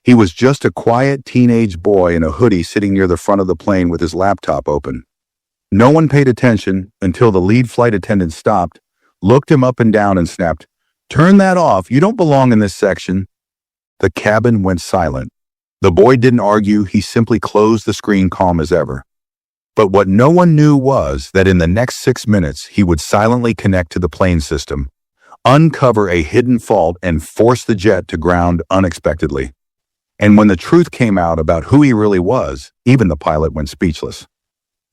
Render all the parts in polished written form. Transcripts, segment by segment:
He was just a quiet teenage boy in a hoodie sitting near the front of the plane with his laptop open. No one paid attention until the lead flight attendant stopped, looked him up and down and snapped, "Turn that off, you don't belong in this section." The cabin went silent. The boy didn't argue, he simply closed the screen calm as ever. But what no one knew was that in the next 6 minutes, he would silently connect to the plane system, uncover a hidden fault, and force the jet to ground unexpectedly. And when the truth came out about who he really was, even the pilot went speechless.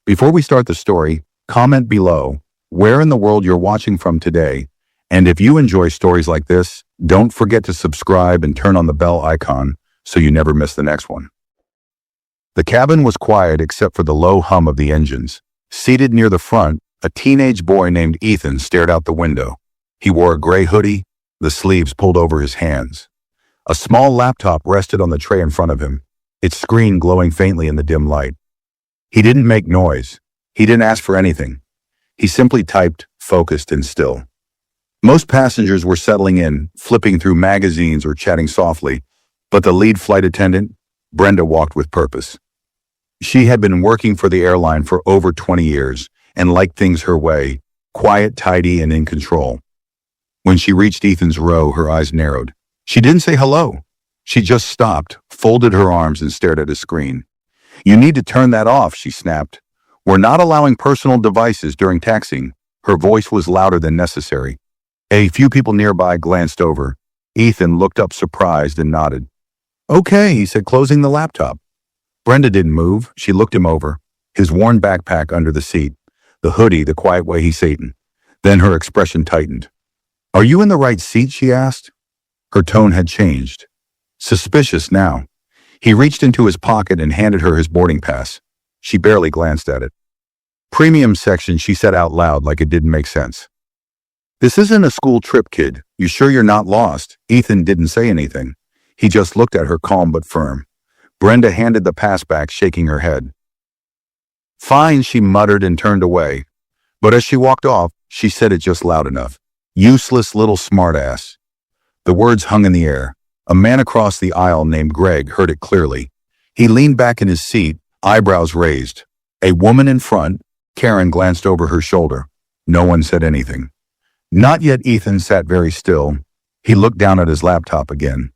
Before we start the story, comment below where in the world you're watching from today, and if you enjoy stories like this, don't forget to subscribe and turn on the bell icon so you never miss the next one. The cabin was quiet except for the low hum of the engines. Seated near the front, a teenage boy named Ethan stared out the window. He wore a gray hoodie, the sleeves pulled over his hands. A small laptop rested on the tray in front of him, its screen glowing faintly in the dim light. He didn't make noise. He didn't ask for anything. He simply typed, focused and still. Most passengers were settling in, flipping through magazines or chatting softly, but the lead flight attendant, Brenda, walked with purpose. She had been working for the airline for over 20 years and liked things her way, quiet, tidy, and in control. When she reached Ethan's row, her eyes narrowed. She didn't say hello. She just stopped, folded her arms, and stared at his screen. "You need to turn that off," she snapped. "We're not allowing personal devices during taxiing." Her voice was louder than necessary. A few people nearby glanced over. Ethan looked up surprised and nodded. "Okay," he said, closing the laptop. Brenda didn't move. She looked him over, his worn backpack under the seat, the hoodie the quiet way he Satan. Then her expression tightened. "Are you in the right seat?" she asked. Her tone had changed. Suspicious now. He reached into his pocket and handed her his boarding pass. She barely glanced at it. "Premium section," she said out loud like it didn't make sense. "This isn't a school trip, kid. You sure you're not lost?" Ethan didn't say anything. He just looked at her, calm but firm. Brenda handed the pass back, shaking her head. "Fine," she muttered and turned away. But as she walked off, she said it just loud enough. "Useless little smartass." The words hung in the air. A man across the aisle named Greg heard it clearly. He leaned back in his seat, eyebrows raised. A woman in front, Karen, glanced over her shoulder. No one said anything. Not yet. Ethan sat very still. He looked down at his laptop again.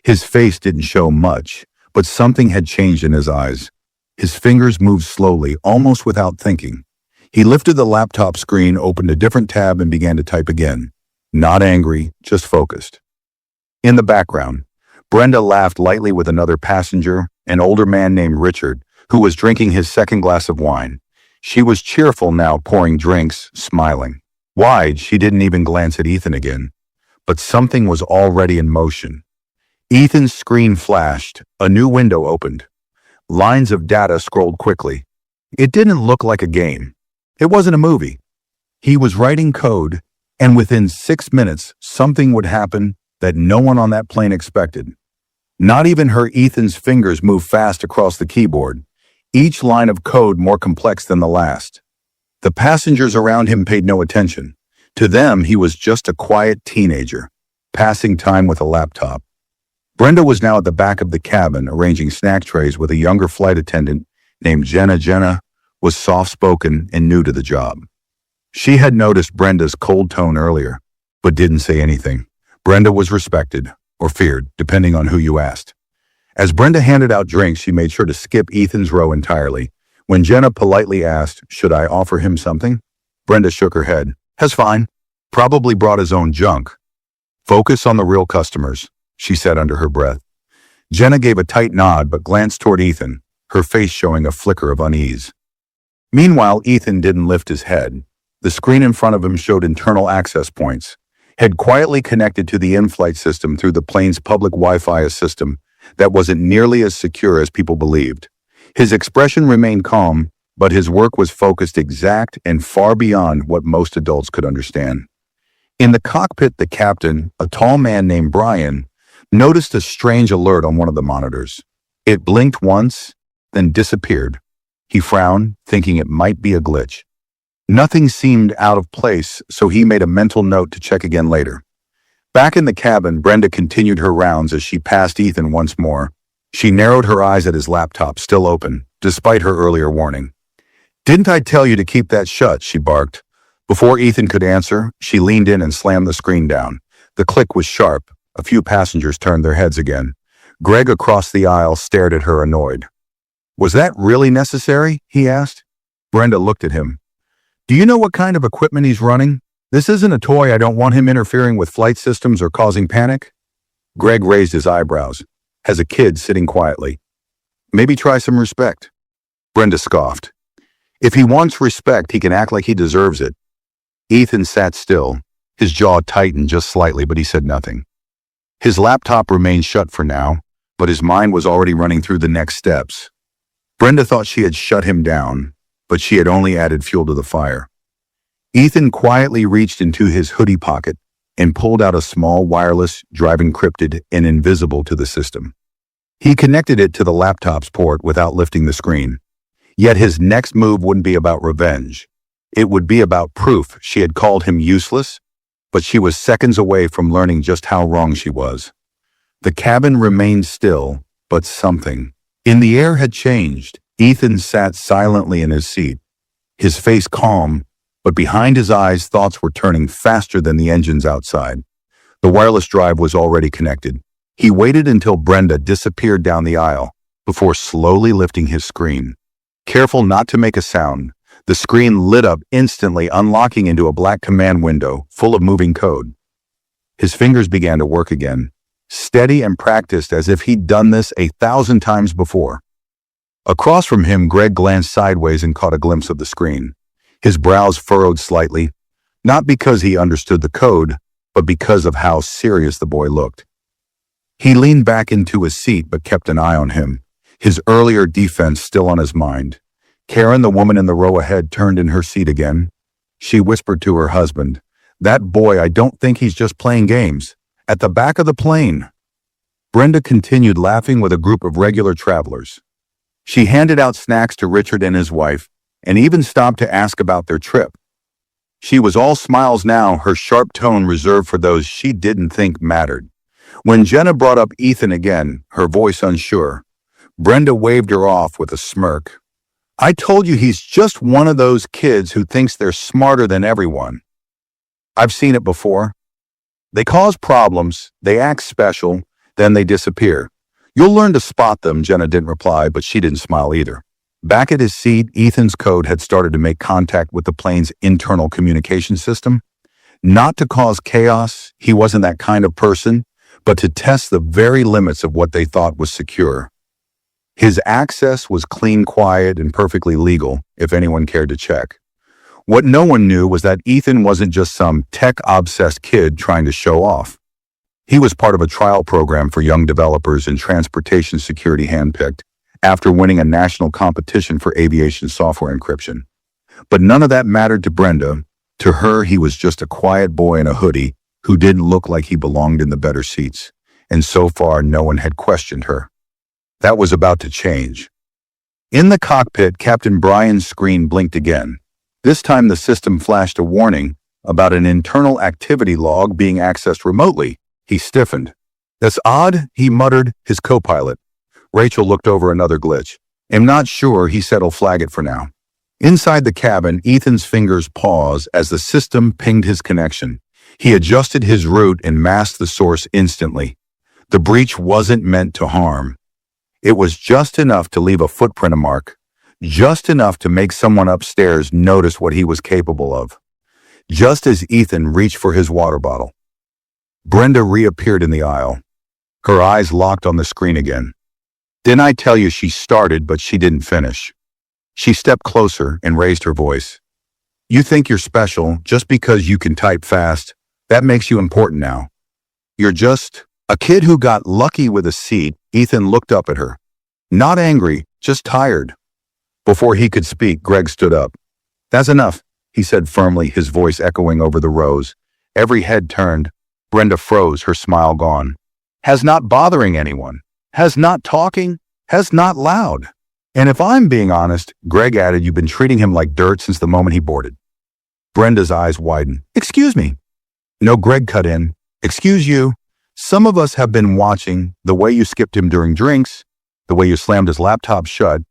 His face didn't show much, but something had changed in his eyes. His fingers moved slowly, almost without thinking. He lifted the laptop screen, opened a different tab, and began to type again. Not angry, just focused. In the background, Brenda laughed lightly with another passenger, an older man named Richard, who was drinking his second glass of wine. She was cheerful now, pouring drinks, smiling. Wide, she didn't even glance at Ethan again. But something was already in motion. Ethan's screen flashed. A new window opened. Lines of data scrolled quickly. It didn't look like a game. It wasn't a movie. He was writing code, and within 6 minutes, something would happen that no one on that plane expected. Not even her. Ethan's fingers moved fast across the keyboard, each line of code more complex than the last. The passengers around him paid no attention. To them, he was just a quiet teenager, passing time with a laptop. Brenda was now at the back of the cabin, arranging snack trays with a younger flight attendant named Jenna. Jenna was soft-spoken and new to the job. She had noticed Brenda's cold tone earlier, but didn't say anything. Brenda was respected, or feared, depending on who you asked. As Brenda handed out drinks, she made sure to skip Ethan's row entirely. When Jenna politely asked, "Should I offer him something?" Brenda shook her head. "That's fine. Probably brought his own junk." "Focus on the real customers," she said under her breath. Jenna gave a tight nod but glanced toward Ethan, her face showing a flicker of unease. Meanwhile, Ethan didn't lift his head. The screen in front of him showed internal access points. Had quietly connected to the in-flight system through the plane's public Wi-Fi system that wasn't nearly as secure as people believed. His expression remained calm, but his work was focused, exact, and far beyond what most adults could understand. In the cockpit, the captain, a tall man named Brian, noticed a strange alert on one of the monitors. It blinked once, then disappeared. He frowned, thinking it might be a glitch. Nothing seemed out of place, so he made a mental note to check again later. Back in the cabin, Brenda continued her rounds as she passed Ethan once more. She narrowed her eyes at his laptop, still open, despite her earlier warning. "Didn't I tell you to keep that shut?" she barked. Before Ethan could answer, she leaned in and slammed the screen down. The click was sharp. A few passengers turned their heads again. Greg across the aisle stared at her, annoyed. "Was that really necessary?" he asked. Brenda looked at him. "Do you know what kind of equipment he's running? This isn't a toy. I don't want him interfering with flight systems or causing panic." Greg raised his eyebrows, as a kid sitting quietly. "Maybe try some respect." Brenda scoffed. "If he wants respect, he can act like he deserves it." Ethan sat still. His jaw tightened just slightly, but he said nothing. His laptop remained shut for now, but his mind was already running through the next steps. Brenda thought she had shut him down, but she had only added fuel to the fire. Ethan quietly reached into his hoodie pocket and pulled out a small wireless drive encrypted and invisible to the system. He connected it to the laptop's port without lifting the screen. Yet his next move wouldn't be about revenge. It would be about proof she had called him useless, but she was seconds away from learning just how wrong she was. The cabin remained still, but something in the air had changed. Ethan sat silently in his seat, his face calm, but behind his eyes thoughts were turning faster than the engines outside. The wireless drive was already connected. He waited until Brenda disappeared down the aisle before slowly lifting his screen. Careful not to make a sound, the screen lit up instantly, unlocking into a black command window full of moving code. His fingers began to work again, steady and practiced as if he'd done this 1,000 times before. Across from him, Greg glanced sideways and caught a glimpse of the screen. His brows furrowed slightly, not because he understood the code, but because of how serious the boy looked. He leaned back into his seat but kept an eye on him, his earlier defense still on his mind. Karen, the woman in the row ahead, turned in her seat again. She whispered to her husband, "That boy, I don't think he's just playing games. At the back of the plane." Brenda continued laughing with a group of regular travelers. She handed out snacks to Richard and his wife, and even stopped to ask about their trip. She was all smiles now, her sharp tone reserved for those she didn't think mattered. When Jenna brought up Ethan again, her voice unsure, Brenda waved her off with a smirk. "I told you he's just one of those kids who thinks they're smarter than everyone. I've seen it before. They cause problems, they act special, then they disappear. You'll learn to spot them." Jenna didn't reply, but she didn't smile either. Back at his seat, Ethan's code had started to make contact with the plane's internal communication system. Not to cause chaos, he wasn't that kind of person, but to test the very limits of what they thought was secure. His access was clean, quiet, and perfectly legal, if anyone cared to check. What no one knew was that Ethan wasn't just some tech-obsessed kid trying to show off. He was part of a trial program for young developers in transportation security handpicked after winning a national competition for aviation software encryption. But none of that mattered to Brenda. To her, he was just a quiet boy in a hoodie who didn't look like he belonged in the better seats, and so far no one had questioned her. That was about to change. In the cockpit, Captain Brian's screen blinked again. This time the system flashed a warning about an internal activity log being accessed remotely. He stiffened. "That's odd," he muttered, his co-pilot. Rachel looked over another glitch. "I'm not sure," he said. "I'll flag it for now." Inside the cabin, Ethan's fingers paused as the system pinged his connection. He adjusted his route and masked the source instantly. The breach wasn't meant to harm. It was just enough to leave a footprint mark, just enough to make someone upstairs notice what he was capable of. Just as Ethan reached for his water bottle, Brenda reappeared in the aisle. Her eyes locked on the screen again. "Didn't I tell you?" She started, but she didn't finish. She stepped closer and raised her voice. "You think you're special just because you can type fast. That makes you important now. You're just a kid who got lucky with a seat." Ethan looked up at her. Not angry, just tired. Before he could speak, Greg stood up. "That's enough," he said firmly, his voice echoing over the rows. Every head turned. Brenda froze, her smile gone. "Has not bothering anyone. Has not talking. Has not loud. And if I'm being honest," Greg added, "you've been treating him like dirt since the moment he boarded." Brenda's eyes widened. "Excuse me." "No," Greg cut in. Excuse you, some of us have been watching the way you skipped him during drinks, the way you slammed his laptop shut.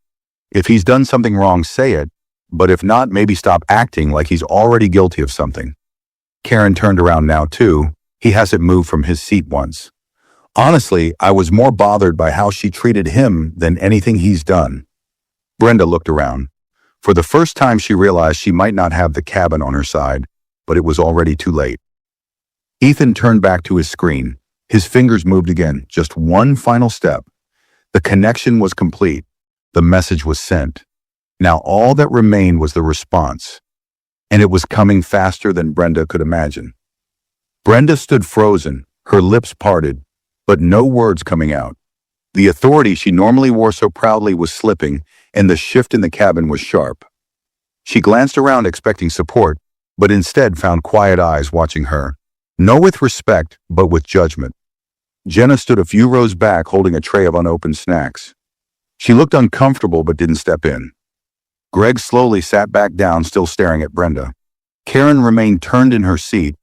If he's done something wrong, say it, but if not, maybe stop acting like he's already guilty of something. Karen turned around now too. He hasn't moved from his seat once. Honestly, I was more bothered by how she treated him than anything he's done. Brenda looked around. For the first time, she realized she might not have the cabin on her side, but it was already too late. Ethan turned back to his screen. His fingers moved again, just one final step. The connection was complete. The message was sent. Now all that remained was the response, and it was coming faster than Brenda could imagine. Brenda stood frozen, her lips parted, but no words coming out. The authority she normally wore so proudly was slipping, and the shift in the cabin was sharp. She glanced around expecting support, but instead found quiet eyes watching her. No with respect, but with judgment. Jenna stood a few rows back holding a tray of unopened snacks. She looked uncomfortable but didn't step in. Greg slowly sat back down, still staring at Brenda. Karen remained turned in her seat,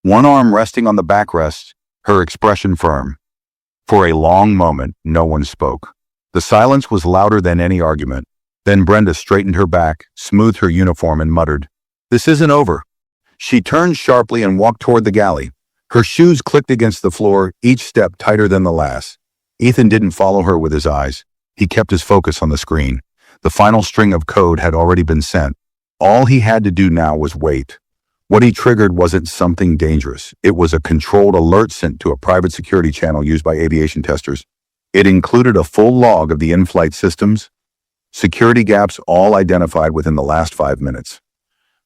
one arm resting on the backrest, her expression firm. For a long moment, no one spoke. The silence was louder than any argument. Then Brenda straightened her back, smoothed her uniform, and muttered, "This isn't over." She turned sharply and walked toward the galley. Her shoes clicked against the floor, each step tighter than the last. Ethan didn't follow her with his eyes. He kept his focus on the screen. The final string of code had already been sent. All he had to do now was wait. What he triggered wasn't something dangerous. It was a controlled alert sent to a private security channel used by aviation testers. It included a full log of the in-flight systems, security gaps all identified within the last 5 minutes.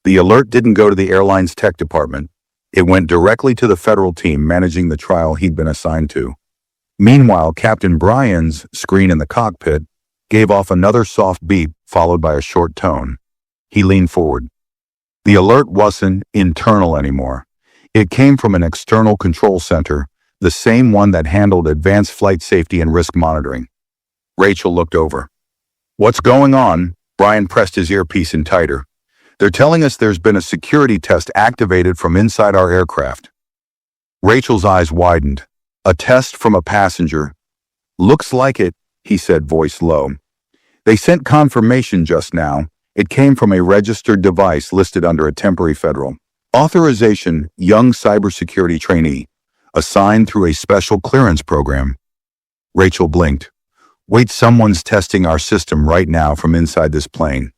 The alert didn't go to the airline's tech department. It went directly to the federal team managing the trial he'd been assigned to. Meanwhile, Captain Brian's screen in the cockpit gave off another soft beep followed by a short tone. He leaned forward. The alert wasn't internal anymore. It came from an external control center, the same one that handled advanced flight safety and risk monitoring. Rachel looked over. "What's going on?" Brian pressed his earpiece in tighter. "They're telling us there's been a security test activated from inside our aircraft." Rachel's eyes widened. "A test from a passenger." "Looks like it," he said, voice low. "They sent confirmation just now. It came from a registered device listed under a temporary federal authorization, young cybersecurity trainee, assigned through a special clearance program." Rachel blinked. "Wait, someone's testing our system right now from inside this plane."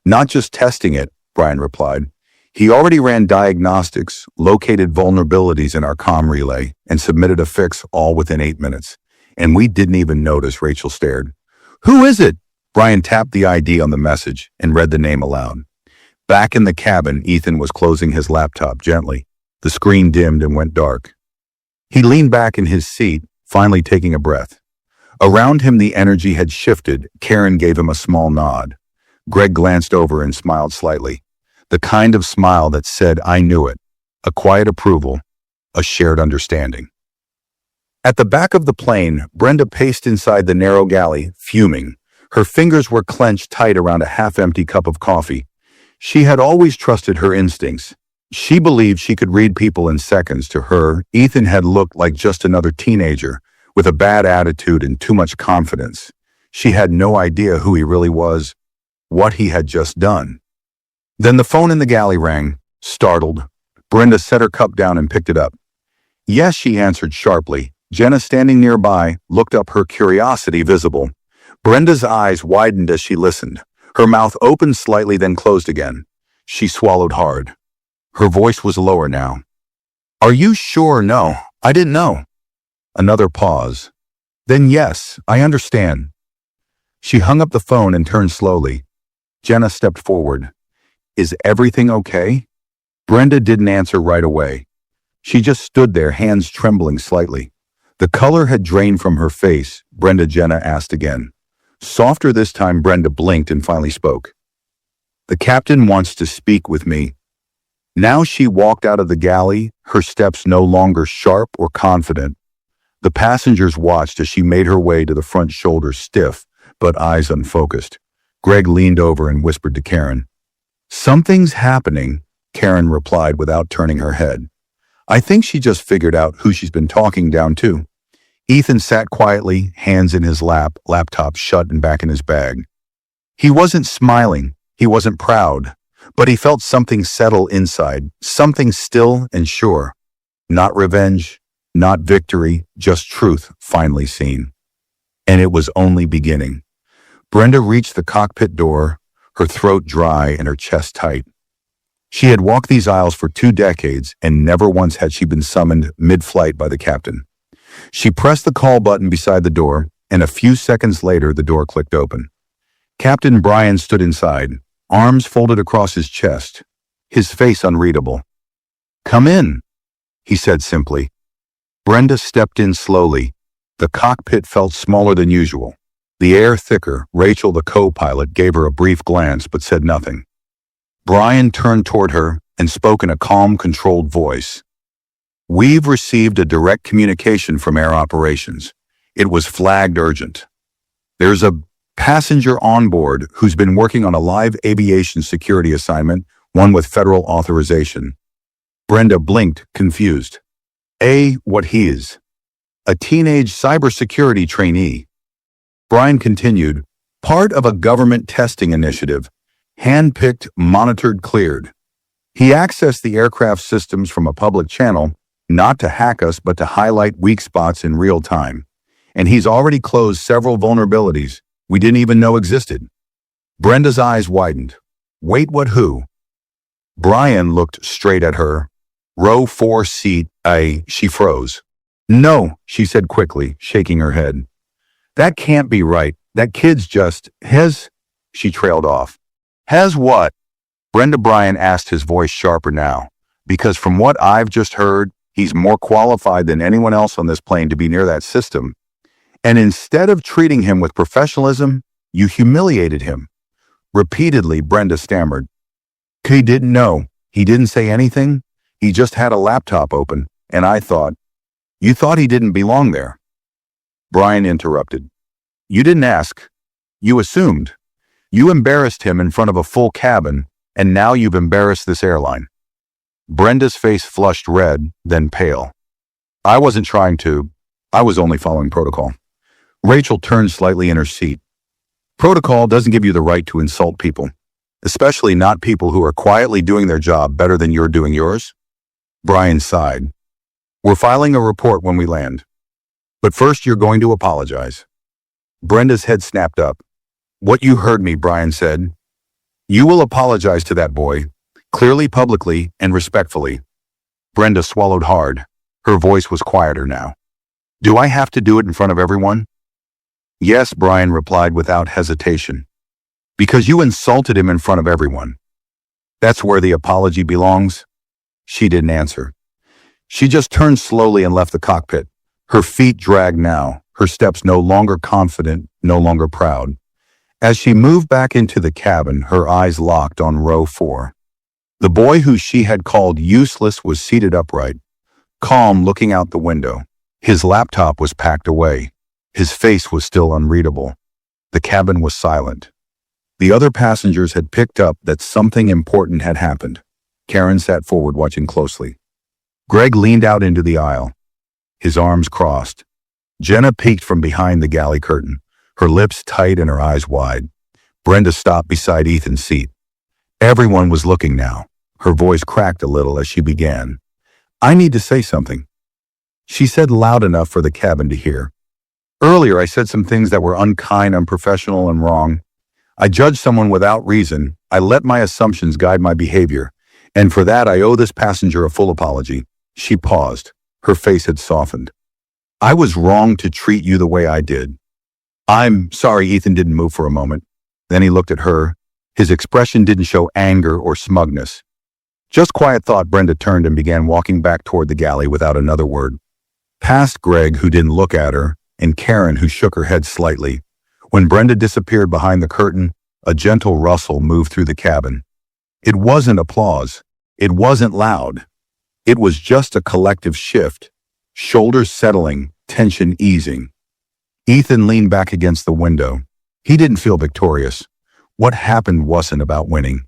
"Not just testing it," Brian replied. "He already ran diagnostics, located vulnerabilities in our comm relay, and submitted a fix all within 8 minutes. And we didn't even notice." Rachel stared. "Who is it?" Brian tapped the ID on the message and read the name aloud. Back in the cabin, Ethan was closing his laptop gently. The screen dimmed and went dark. He leaned back in his seat, finally taking a breath. Around him, the energy had shifted. Karen gave him a small nod. Greg glanced over and smiled slightly. The kind of smile that said, "I knew it." A quiet approval, a shared understanding. At the back of the plane, Brenda paced inside the narrow galley, fuming. Her fingers were clenched tight around a half-empty cup of coffee. She had always trusted her instincts. She believed she could read people in seconds. To her, Ethan had looked like just another teenager, with a bad attitude and too much confidence. She had no idea who he really was, what he had just done. Then the phone in the galley rang. Startled, Brenda set her cup down and picked it up. "Yes," she answered sharply. Jenna, standing nearby, looked up, her curiosity visible. Brenda's eyes widened as she listened. Her mouth opened slightly, then closed again. She swallowed hard. Her voice was lower now. "Are you sure?" "No, I didn't know." Another pause. "Then yes, I understand." She hung up the phone and turned slowly. Jenna stepped forward. "Is everything okay?" Brenda didn't answer right away. She just stood there, hands trembling slightly. The color had drained from her face. Jenna asked again. Softer this time, Brenda blinked and finally spoke. "The captain wants to speak with me." Now she walked out of the galley, her steps no longer sharp or confident. The passengers watched as she made her way to the front, shoulders stiff, but eyes unfocused. Greg leaned over and whispered to Karen. "Something's happening," Karen replied without turning her head. I think she just figured out who she's been talking down to. Ethan sat quietly, hands in his lap, laptop shut and back in his bag. He wasn't smiling, he wasn't proud, but he felt something settle inside, something still and sure. Not revenge, not victory, just truth finally seen. And it was only beginning. Brenda reached the cockpit door, her throat dry and her chest tight. She had walked these aisles for 2 decades, and never once had she been summoned mid-flight by the captain. She pressed the call button beside the door, and a few seconds later the door clicked open. Captain Brian stood inside, arms folded across his chest, his face unreadable. "Come in," he said simply. Brenda stepped in slowly. The cockpit felt smaller than usual. The air thicker. Rachel, the co-pilot, gave her a brief glance but said nothing. Brian turned toward her and spoke in a calm, controlled voice. "We've received a direct communication from Air Operations. It was flagged urgent. There's a passenger on board who's been working on a live aviation security assignment, one with federal authorization." Brenda blinked, confused. What he is? A teenage cybersecurity trainee. Brian continued, "Part of a government testing initiative. Hand-picked, monitored, cleared. He accessed the aircraft systems from a public channel, not to hack us, but to highlight weak spots in real time. And he's already closed several vulnerabilities we didn't even know existed." Brenda's eyes widened. "Wait, what, who?" Brian looked straight at her. "Row 4 seat, she froze. "No," she said quickly, shaking her head. "That can't be right. That kid's just, she trailed off. "Has what?" Brian asked, his voice sharper now. "Because from what I've just heard, he's more qualified than anyone else on this plane to be near that system. And instead of treating him with professionalism, you humiliated him." Repeatedly, Brenda stammered. "He didn't know. He didn't say anything. He just had a laptop open, and I thought." "You thought he didn't belong there?" Brian interrupted. "You didn't ask. You assumed. You embarrassed him in front of a full cabin, and now you've embarrassed this airline." Brenda's face flushed red, then pale. "I wasn't trying to. I was only following protocol." Rachel turned slightly in her seat. "Protocol doesn't give you the right to insult people, especially not people who are quietly doing their job better than you're doing yours." Brian sighed. "We're filing a report when we land. But first you're going to apologize." Brenda's head snapped up. "What you heard me," Brian said. "You will apologize to that boy, clearly, publicly, and respectfully." Brenda swallowed hard. Her voice was quieter now. "Do I have to do it in front of everyone?" "Yes," Brian replied without hesitation. "Because you insulted him in front of everyone. That's where the apology belongs." She didn't answer. She just turned slowly and left the cockpit. Her feet dragged now, her steps no longer confident, no longer proud. As she moved back into the cabin, her eyes locked on row 4. The boy who she had called useless was seated upright, calm, looking out the window. His laptop was packed away. His face was still unreadable. The cabin was silent. The other passengers had picked up that something important had happened. Karen sat forward, watching closely. Greg leaned out into the aisle, his arms crossed. Jenna peeked from behind the galley curtain, her lips tight and her eyes wide. Brenda stopped beside Ethan's seat. Everyone was looking now. Her voice cracked a little as she began. "I need to say something," she said loud enough for the cabin to hear. "Earlier I said some things that were unkind, unprofessional, and wrong. I judged someone without reason. I let my assumptions guide my behavior. And for that I owe this passenger a full apology." She paused. Her face had softened. "I was wrong to treat you the way I did." "I'm sorry." Ethan didn't move for a moment. Then he looked at her. His expression didn't show anger or smugness. Just quiet thought. Brenda turned and began walking back toward the galley without another word. Past Greg, who didn't look at her, and Karen, who shook her head slightly. When Brenda disappeared behind the curtain, a gentle rustle moved through the cabin. It wasn't applause. It wasn't loud. It was just a collective shift. Shoulders settling, tension easing. Ethan leaned back against the window. He didn't feel victorious. What happened wasn't about winning.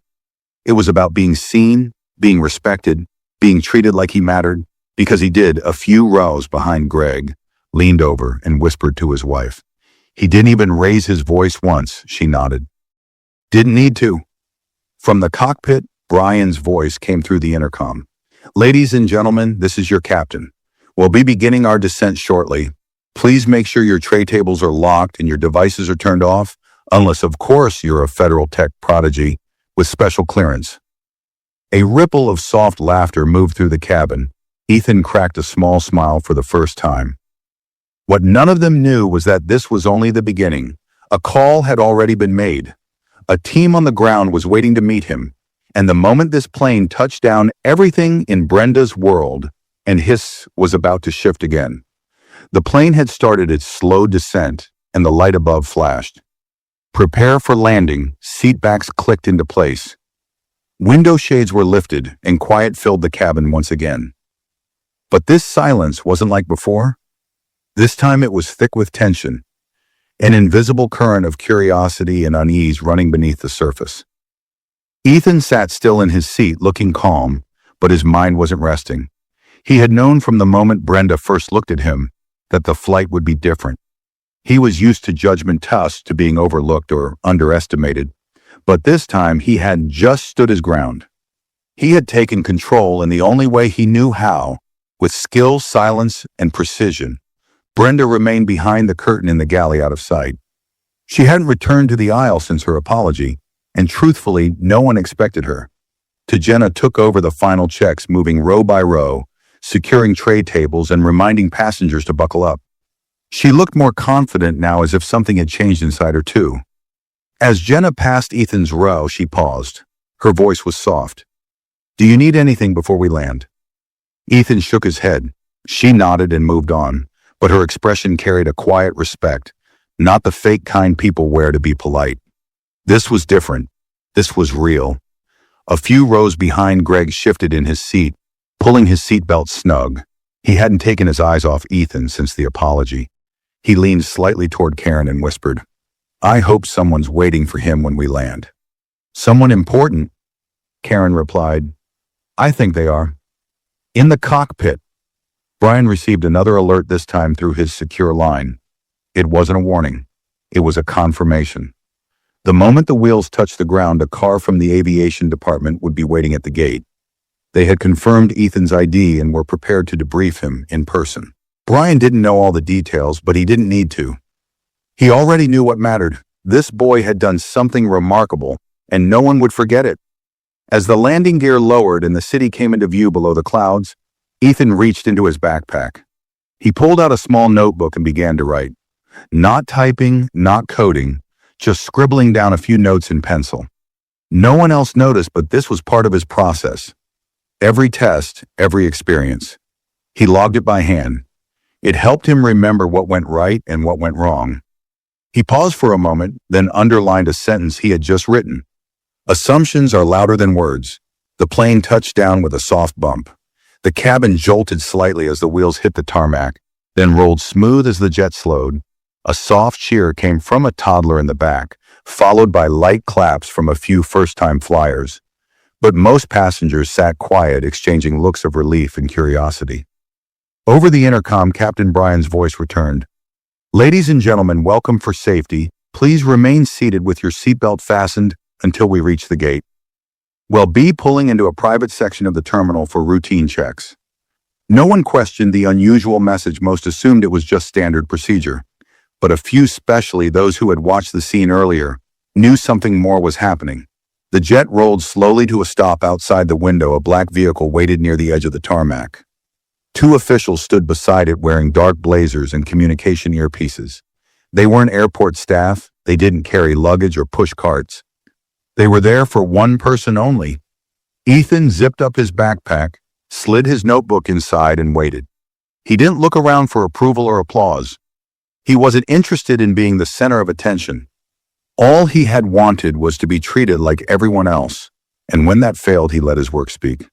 It was about being seen, being respected, being treated like he mattered. Because he did, a few rows behind Greg, leaned over and whispered to his wife. He didn't even raise his voice once, she nodded. Didn't need to. From the cockpit, Brian's voice came through the intercom. Ladies and gentlemen, this is your captain. We'll be beginning our descent shortly. Please make sure your tray tables are locked and your devices are turned off, unless of course you're a federal tech prodigy with special clearance. A ripple of soft laughter moved through the cabin. Ethan cracked a small smile for the first time. What none of them knew was that this was only the beginning. A call had already been made. A team on the ground was waiting to meet him, and the moment this plane touched down, everything in Brenda's world and his was about to shift again. The plane had started its slow descent, and the light above flashed. Prepare for landing, seatbacks clicked into place. Window shades were lifted, and quiet filled the cabin once again. But this silence wasn't like before. This time it was thick with tension, an invisible current of curiosity and unease running beneath the surface. Ethan sat still in his seat, looking calm, but his mind wasn't resting. He had known from the moment Brenda first looked at him that the flight would be different. He was used to judgment tests, to being overlooked or underestimated, but this time he had just stood his ground. He had taken control in the only way he knew how, with skill, silence, and precision. Brenda remained behind the curtain in the galley out of sight. She hadn't returned to the aisle since her apology, and truthfully, no one expected her. Jenna took over the final checks, moving row by row, securing tray tables and reminding passengers to buckle up. She looked more confident now, as if something had changed inside her too. As Jenna passed Ethan's row, she paused. Her voice was soft. Do you need anything before we land? Ethan shook his head. She nodded and moved on, but her expression carried a quiet respect, not the fake kind people wear to be polite. This was different. This was real. A few rows behind, Greg shifted in his seat, pulling his seatbelt snug. He hadn't taken his eyes off Ethan since the apology. He leaned slightly toward Karen and whispered, I hope someone's waiting for him when we land. Someone important? Karen replied, I think they are. In the cockpit. Brian received another alert, this time through his secure line. It wasn't a warning. It was a confirmation. The moment the wheels touched the ground, a car from the aviation department would be waiting at the gate. They had confirmed Ethan's ID and were prepared to debrief him in person. Brian didn't know all the details, but he didn't need to. He already knew what mattered. This boy had done something remarkable, and no one would forget it. As the landing gear lowered and the city came into view below the clouds, Ethan reached into his backpack. He pulled out a small notebook and began to write. Not typing, not coding, just scribbling down a few notes in pencil. No one else noticed, but this was part of his process. Every test, every experience. He logged it by hand. It helped him remember what went right and what went wrong. He paused for a moment, then underlined a sentence he had just written. Assumptions are louder than words. The plane touched down with a soft bump. The cabin jolted slightly as the wheels hit the tarmac, then rolled smooth as the jet slowed. A soft cheer came from a toddler in the back, followed by light claps from a few first-time flyers. But most passengers sat quiet, exchanging looks of relief and curiosity. Over the intercom, Captain Brian's voice returned. Ladies and gentlemen, welcome. For safety, please remain seated with your seatbelt fastened until we reach the gate. We'll be pulling into a private section of the terminal for routine checks. No one questioned the unusual message. Most assumed it was just standard procedure. But a few, especially those who had watched the scene earlier, knew something more was happening. The jet rolled slowly to a stop outside the window. A black vehicle waited near the edge of the tarmac. Two officials stood beside it, wearing dark blazers and communication earpieces. They weren't airport staff. They didn't carry luggage or push carts. They were there for one person only. Ethan zipped up his backpack, slid his notebook inside, and waited. He didn't look around for approval or applause. He wasn't interested in being the center of attention. All he had wanted was to be treated like everyone else, and when that failed, he let his work speak.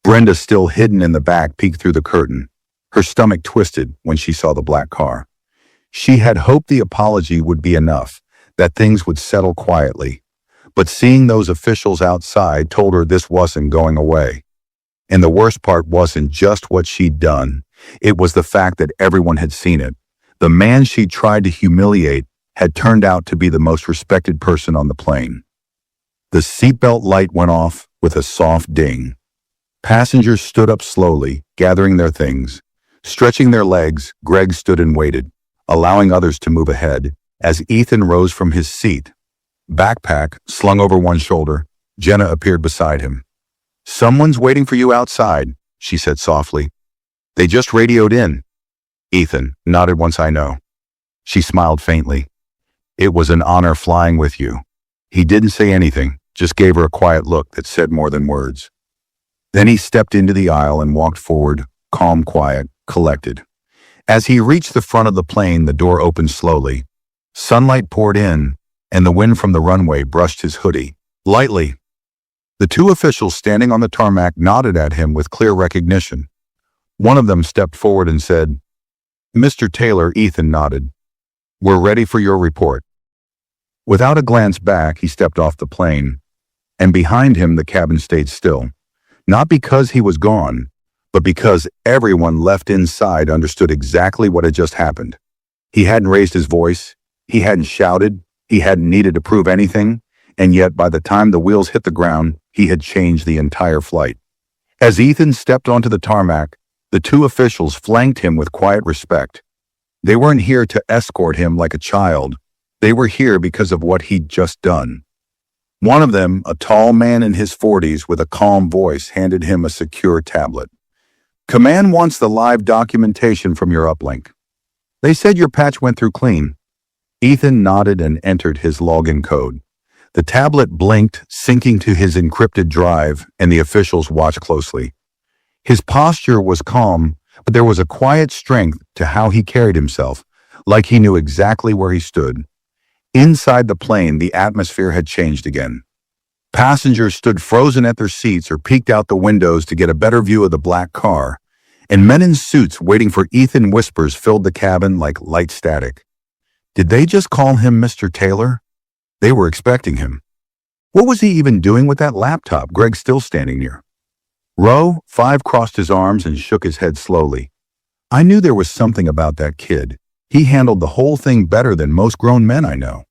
Brenda, still hidden in the back, peeked through the curtain. Her stomach twisted when she saw the black car. She had hoped the apology would be enough, that things would settle quietly. But seeing those officials outside told her this wasn't going away. And the worst part wasn't just what she'd done. It was the fact that everyone had seen it. The man she tried to humiliate had turned out to be the most respected person on the plane. The seatbelt light went off with a soft ding. Passengers stood up slowly, gathering their things. Stretching their legs, Greg stood and waited, allowing others to move ahead, as Ethan rose from his seat. Backpack slung over one shoulder, Jenna appeared beside him. "Someone's waiting for you outside," she said softly. "They just radioed in." Ethan nodded. "Once I know." She smiled faintly. "It was an honor flying with you." He didn't say anything, just gave her a quiet look that said more than words. Then he stepped into the aisle and walked forward, calm, quiet, collected. As he reached the front of the plane, the door opened slowly. Sunlight poured in, and the wind from the runway brushed his hoodie lightly. The two officials standing on the tarmac nodded at him with clear recognition. One of them stepped forward and said, "Mr. Taylor." Ethan nodded. "We're ready for your report." Without a glance back, he stepped off the plane, and behind him the cabin stayed still. Not because he was gone, but because everyone left inside understood exactly what had just happened. He hadn't raised his voice, he hadn't shouted, he hadn't needed to prove anything, and yet by the time the wheels hit the ground, he had changed the entire flight. As Ethan stepped onto the tarmac, the two officials flanked him with quiet respect. They weren't here to escort him like a child. They were here because of what he'd just done. One of them, a tall man in his 40s with a calm voice, handed him a secure tablet. "Command wants the live documentation from your uplink. They said your patch went through clean." Ethan nodded and entered his login code. The tablet blinked, syncing to his encrypted drive, and the officials watched closely. His posture was calm, but there was a quiet strength to how he carried himself, like he knew exactly where he stood. Inside the plane, the atmosphere had changed again. Passengers stood frozen at their seats or peeked out the windows to get a better view of the black car, and men in suits waiting for Ethan whispers filled the cabin like light static. Did they just call him Mr. Taylor? They were expecting him. What was he even doing with that laptop? Greg still standing near. Row 5 crossed his arms and shook his head slowly. "I knew there was something about that kid. He handled the whole thing better than most grown men I know."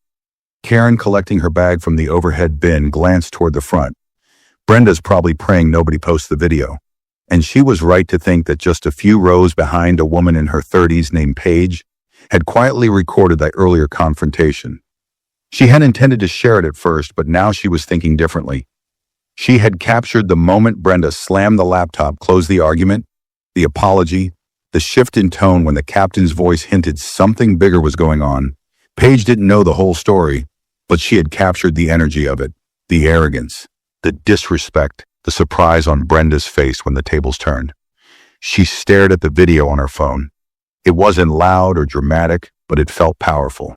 Karen, collecting her bag from the overhead bin, glanced toward the front. "Brenda's probably praying nobody posts the video." And she was right to think that just a few rows behind, a woman in her 30s named Paige had quietly recorded that earlier confrontation. She had intended to share it at first, but now she was thinking differently. She had captured the moment Brenda slammed the laptop, closed the argument, the apology, the shift in tone when the captain's voice hinted something bigger was going on. Paige didn't know the whole story, but she had captured the energy of it, the arrogance, the disrespect, the surprise on Brenda's face when the tables turned. She stared at the video on her phone. It wasn't loud or dramatic, but it felt powerful.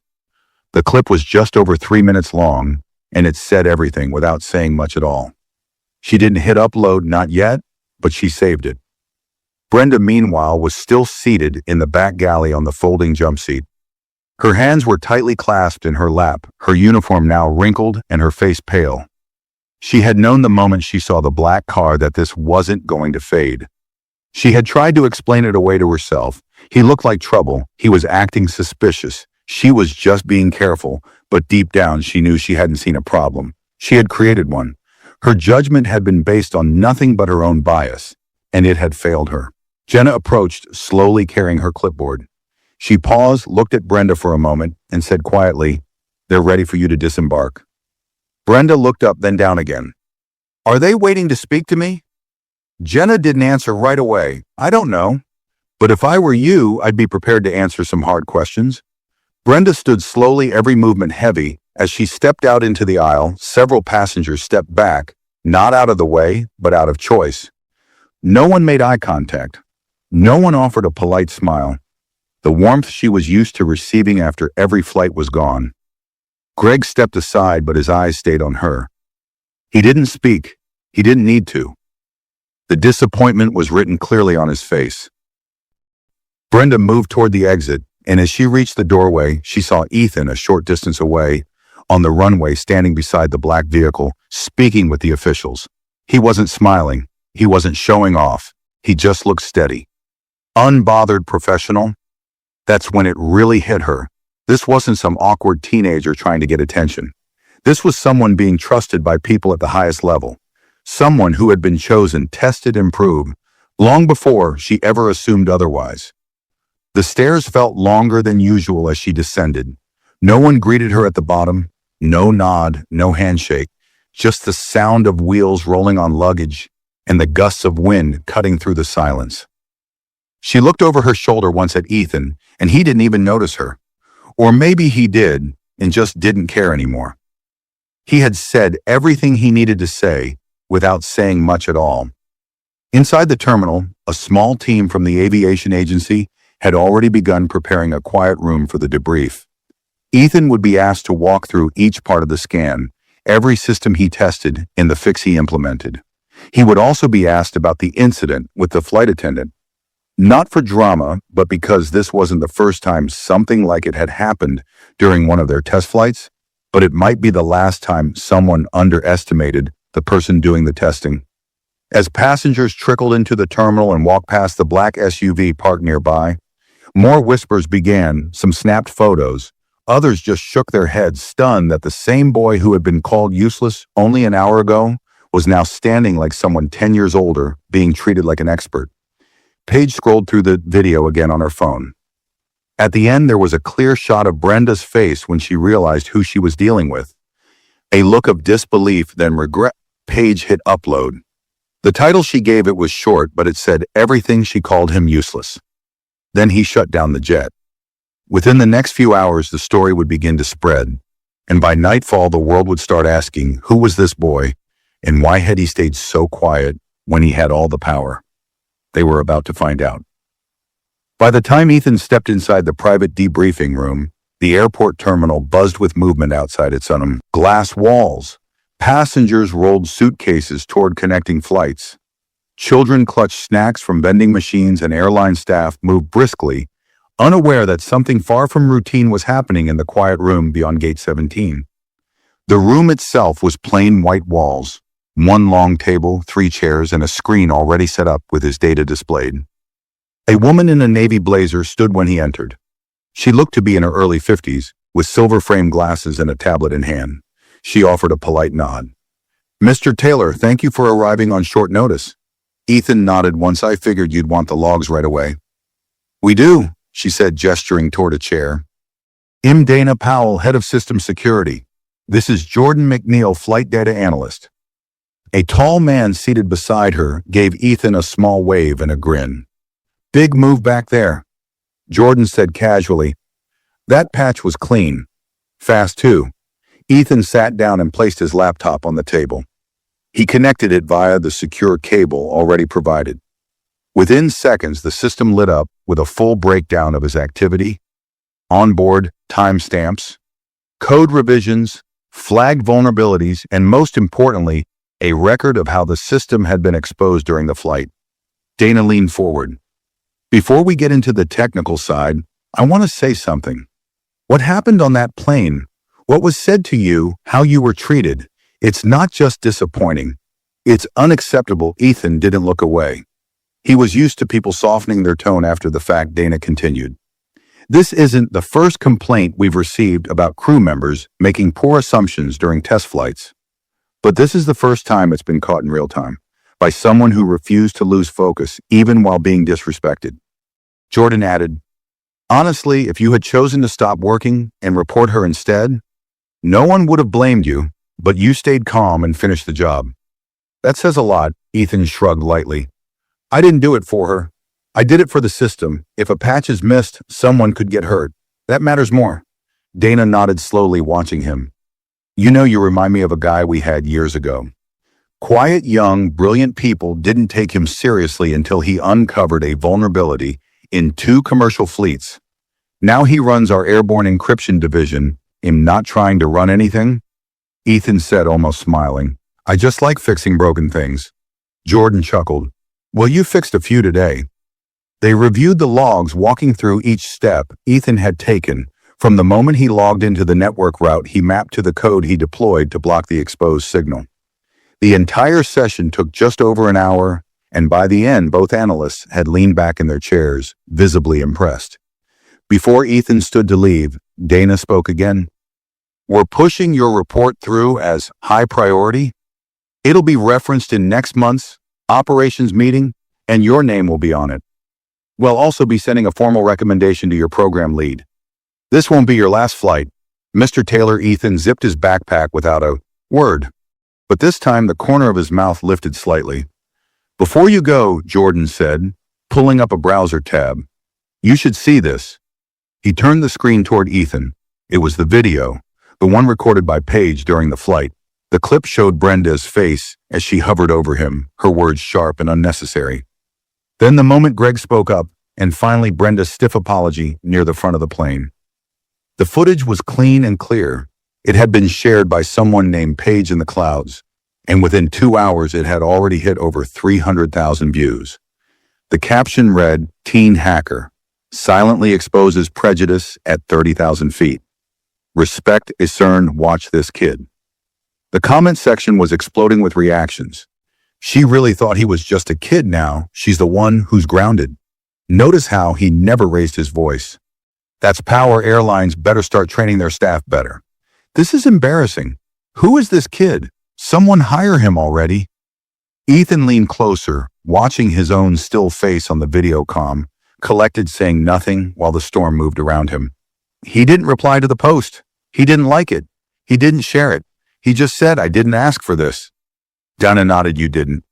The clip was just over 3 minutes long, and it said everything without saying much at all. She didn't hit upload, not yet, but she saved it. Brenda, meanwhile, was still seated in the back galley on the folding jump seat. Her hands were tightly clasped in her lap, her uniform now wrinkled and her face pale. She had known the moment she saw the black car that this wasn't going to fade. She had tried to explain it away to herself. He looked like trouble. He was acting suspicious. She was just being careful, but deep down she knew she hadn't seen a problem. She had created one. Her judgment had been based on nothing but her own bias, and it had failed her. Jenna approached, slowly carrying her clipboard. She paused, looked at Brenda for a moment, and said quietly, "They're ready for you to disembark." Brenda looked up, then down again. "Are they waiting to speak to me?" Jenna didn't answer right away. "I don't know. But if I were you, I'd be prepared to answer some hard questions." Brenda stood slowly, every movement heavy. As she stepped out into the aisle, several passengers stepped back, not out of the way, but out of choice. No one made eye contact. No one offered a polite smile. The warmth she was used to receiving after every flight was gone. Greg stepped aside, but his eyes stayed on her. He didn't speak. He didn't need to. The disappointment was written clearly on his face. Brenda moved toward the exit, and as she reached the doorway, she saw Ethan a short distance away, on the runway, standing beside the black vehicle, speaking with the officials. He wasn't smiling. He wasn't showing off. He just looked steady. Unbothered professional. That's when it really hit her. This wasn't some awkward teenager trying to get attention. This was someone being trusted by people at the highest level. Someone who had been chosen, tested, and proved, long before she ever assumed otherwise. The stairs felt longer than usual as she descended. No one greeted her at the bottom. No nod, no handshake. Just the sound of wheels rolling on luggage and the gusts of wind cutting through the silence. She looked over her shoulder once at Ethan, and he didn't even notice her. Or maybe he did, and just didn't care anymore. He had said everything he needed to say without saying much at all. Inside the terminal, a small team from the aviation agency had already begun preparing a quiet room for the debrief. Ethan would be asked to walk through each part of the scan, every system he tested, and the fix he implemented. He would also be asked about the incident with the flight attendant. Not for drama, but because this wasn't the first time something like it had happened during one of their test flights, but it might be the last time someone underestimated the person doing the testing. As passengers trickled into the terminal and walked past the black SUV parked nearby, more whispers began, some snapped photos. Others just shook their heads, stunned that the same boy who had been called useless only an hour ago was now standing like someone 10 years older, being treated like an expert. Paige scrolled through the video again on her phone. At the end, there was a clear shot of Brenda's face when she realized who she was dealing with. A look of disbelief, then regret. Paige hit upload. The title she gave it was short, but it said everything. She called him useless. Then he shut down the jet. Within the next few hours, the story would begin to spread, and by nightfall, the world would start asking, who was this boy, and why had he stayed so quiet when he had all the power? They were about to find out. By the time Ethan stepped inside the private debriefing room, the airport terminal buzzed with movement outside its glass walls. Passengers rolled suitcases toward connecting flights. Children clutched snacks from vending machines, and airline staff moved briskly, unaware that something far from routine was happening in the quiet room beyond Gate 17. The room itself was plain white walls, one long table, 3 chairs, and a screen already set up with his data displayed. A woman in a navy blazer stood when he entered. She looked to be in her early 50s, with silver-framed glasses and a tablet in hand. She offered a polite nod. "Mr. Taylor, thank you for arriving on short notice." Ethan nodded. "Once I figured you'd want the logs right away." "We do," she said, gesturing toward a chair. "I'm Dana Powell, head of system security. This is Jordan McNeil, flight data analyst." A tall man seated beside her gave Ethan a small wave and a grin. "Big move back there," Jordan said casually. "That patch was clean. Fast, too." Ethan sat down and placed his laptop on the table. He connected it via the secure cable already provided. Within seconds, the system lit up with a full breakdown of his activity, onboard timestamps, code revisions, flagged vulnerabilities, and most importantly, a record of how the system had been exposed during the flight. Dana leaned forward. "Before we get into the technical side, I want to say something. What happened on that plane? What was said to you, how you were treated? It's not just disappointing. It's unacceptable." Ethan didn't look away. He was used to people softening their tone after the fact. Dana continued. "This isn't the first complaint we've received about crew members making poor assumptions during test flights. But this is the first time it's been caught in real time, by someone who refused to lose focus even while being disrespected." Jordan added, "Honestly, if you had chosen to stop working and report her instead, no one would have blamed you, but you stayed calm and finished the job." "That says a lot," Ethan shrugged lightly. "I didn't do it for her. I did it for the system. If a patch is missed, someone could get hurt. That matters more." Dana nodded slowly, watching him. "You know, you remind me of a guy we had years ago. Quiet, young, brilliant people didn't take him seriously until he uncovered a vulnerability in 2 commercial fleets. Now he runs our airborne encryption division. I'm not trying to run anything," Ethan said, almost smiling. "I just like fixing broken things." Jordan chuckled. "Well, you fixed a few today." They reviewed the logs, walking through each step Ethan had taken, from the moment he logged into the network route he mapped to the code he deployed to block the exposed signal. The entire session took just over an hour, and by the end, both analysts had leaned back in their chairs, visibly impressed. Before Ethan stood to leave, Dana spoke again. "We're pushing your report through as high priority. It'll be referenced in next month's operations meeting, and your name will be on it. We'll also be sending a formal recommendation to your program lead. This won't be your last flight." Mr. Taylor Ethan zipped his backpack without a word, but this time the corner of his mouth lifted slightly. "Before you go," Jordan said, pulling up a browser tab, "you should see this." He turned the screen toward Ethan. It was the video, the one recorded by Paige during the flight. The clip showed Brenda's face as she hovered over him, her words sharp and unnecessary. Then the moment Greg spoke up, and finally Brenda's stiff apology near the front of the plane. The footage was clean and clear. It had been shared by someone named Paige in the clouds, and within 2 hours it had already hit over 300,000 views. The caption read, "Teen hacker silently exposes prejudice at 30,000 feet. Respect Isern, watch this kid." The comment section was exploding with reactions. "She really thought he was just a kid now. She's the one who's grounded. Notice how he never raised his voice. That's power. Airlines better start training their staff better. This is embarrassing. Who is this kid? Someone hire him already." Ethan leaned closer, watching his own still face on the video comm, collected, saying nothing while the storm moved around him. "He didn't reply to the post. He didn't like it. He didn't share it. He just said, 'I didn't ask for this.'" Dana nodded. "You didn't.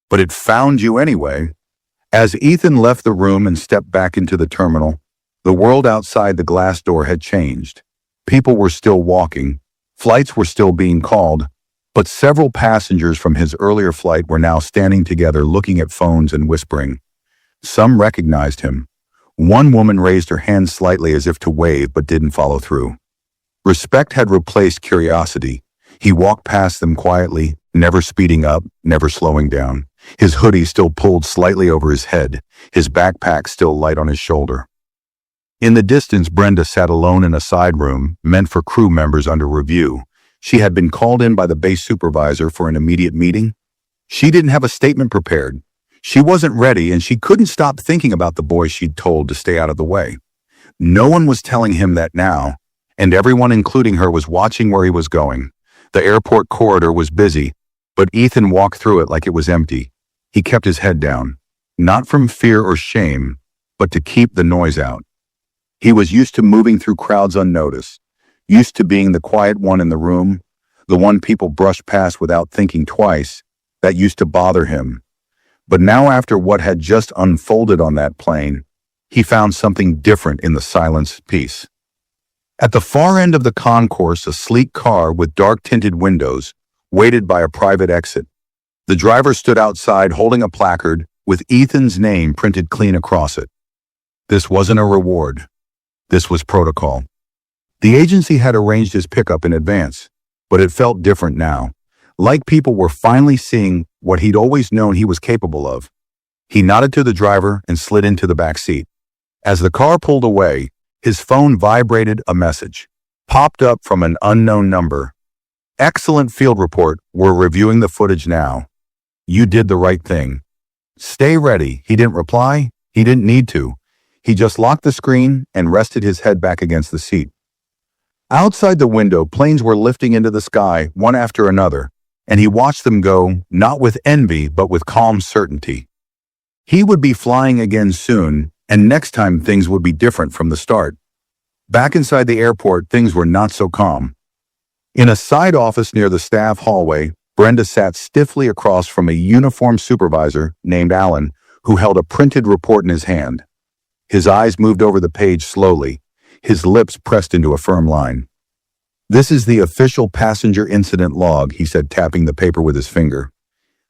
But it found you anyway." As Ethan left the room and stepped back into the terminal, the world outside the glass door had changed. People were still walking. Flights were still being called. But several passengers from his earlier flight were now standing together, looking at phones and whispering. Some recognized him. One woman raised her hand slightly as if to wave, but didn't follow through. Respect had replaced curiosity. He walked past them quietly, never speeding up, never slowing down. His hoodie still pulled slightly over his head, his backpack still light on his shoulder. In the distance, Brenda sat alone in a side room meant for crew members under review. She had been called in by the base supervisor for an immediate meeting. She didn't have a statement prepared. She wasn't ready, and she couldn't stop thinking about the boy she'd told to stay out of the way. No one was telling him that now, and everyone, including her, was watching where he was going. The airport corridor was busy, but Ethan walked through it like it was empty. He kept his head down, not from fear or shame, but to keep the noise out. He was used to moving through crowds unnoticed, used to being the quiet one in the room, the one people brushed past without thinking twice. That used to bother him. But now, after what had just unfolded on that plane, he found something different in the silence piece. At the far end of the concourse, a sleek car with dark-tinted windows waited by a private exit. The driver stood outside holding a placard with Ethan's name printed clean across it. This wasn't a reward. This was protocol. The agency had arranged his pickup in advance, but it felt different now, like people were finally seeing what he'd always known he was capable of. He nodded to the driver and slid into the back seat. As the car pulled away, his phone vibrated. A message popped up from an unknown number. "Excellent field report. We're reviewing the footage now. You did the right thing. Stay ready." He didn't reply. He didn't need to. He just locked the screen and rested his head back against the seat. Outside the window, planes were lifting into the sky, one after another, and he watched them go, not with envy, but with calm certainty. He would be flying again soon, and next time things would be different from the start. Back inside the airport, things were not so calm. In a side office near the staff hallway, Brenda sat stiffly across from a uniformed supervisor named Alan, who held a printed report in his hand. His eyes moved over the page slowly, his lips pressed into a firm line. "This is the official passenger incident log," he said, tapping the paper with his finger.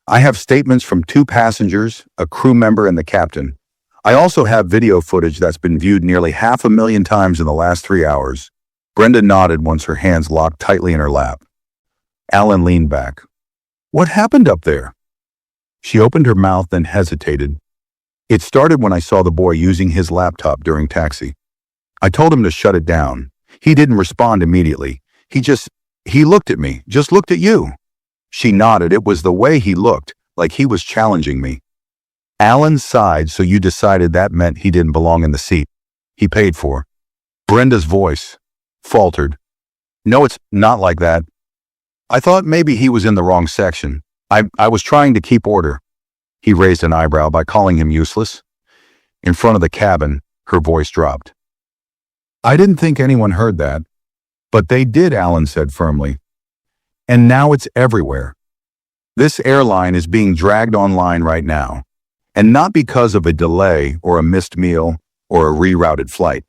"I have statements from 2 passengers, a crew member, and the captain. I also have video footage that's been viewed nearly 500,000 times in the last 3 hours." Brenda nodded once her hands locked tightly in her lap. Alan leaned back. "What happened up there?" She opened her mouth, then hesitated. "It started when I saw the boy using his laptop during taxi. I told him to shut it down. He didn't respond immediately. He looked at me, just looked at you." She nodded. It was the way he looked, like he was challenging me. Alan sighed. So you decided that meant he didn't belong in the seat he paid for? Brenda's voice faltered. No, it's not like that. I thought maybe he was in the wrong section. I was trying to keep order. He raised an eyebrow by calling him useless. In front of the cabin, her voice dropped. I didn't think anyone heard that. But they did, Alan said firmly. And now it's everywhere. This airline is being dragged online right now. And not because of a delay or a missed meal or a rerouted flight.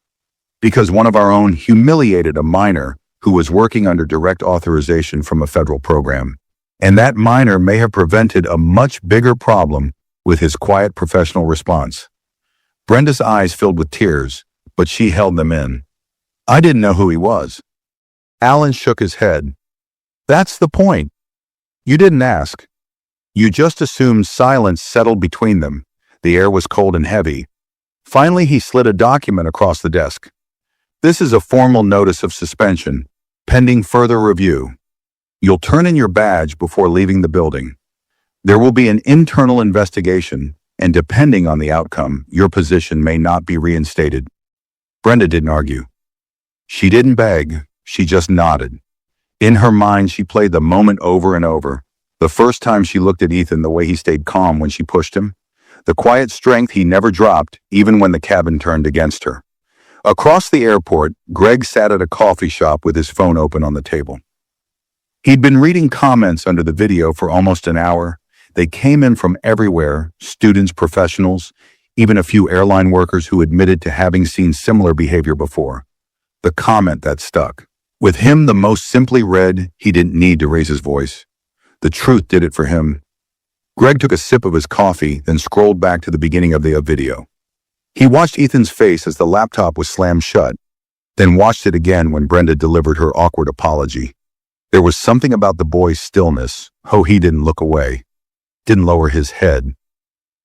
Because one of our own humiliated a minor who was working under direct authorization from a federal program. And that minor may have prevented a much bigger problem with his quiet professional response. Brenda's eyes filled with tears, but she held them in. I didn't know who he was. Alan shook his head. That's the point. You didn't ask. You just assumed silence settled between them. The air was cold and heavy. Finally, he slid a document across the desk. This is a formal notice of suspension, pending further review. You'll turn in your badge before leaving the building. There will be an internal investigation, and depending on the outcome, your position may not be reinstated. Brenda didn't argue. She didn't beg, she just nodded. In her mind, she played the moment over and over. The first time she looked at Ethan, the way he stayed calm when she pushed him. The quiet strength he never dropped, even when the cabin turned against her. Across the airport, Greg sat at a coffee shop with his phone open on the table. He'd been reading comments under the video for almost an hour. They came in from everywhere, students, professionals, even a few airline workers who admitted to having seen similar behavior before. The comment that stuck. With him, the most simply read, he didn't need to raise his voice. The truth did it for him. Greg took a sip of his coffee, then scrolled back to the beginning of the video. He watched Ethan's face as the laptop was slammed shut, then watched it again when Brenda delivered her awkward apology. There was something about the boy's stillness. Oh, he didn't look away. Didn't lower his head.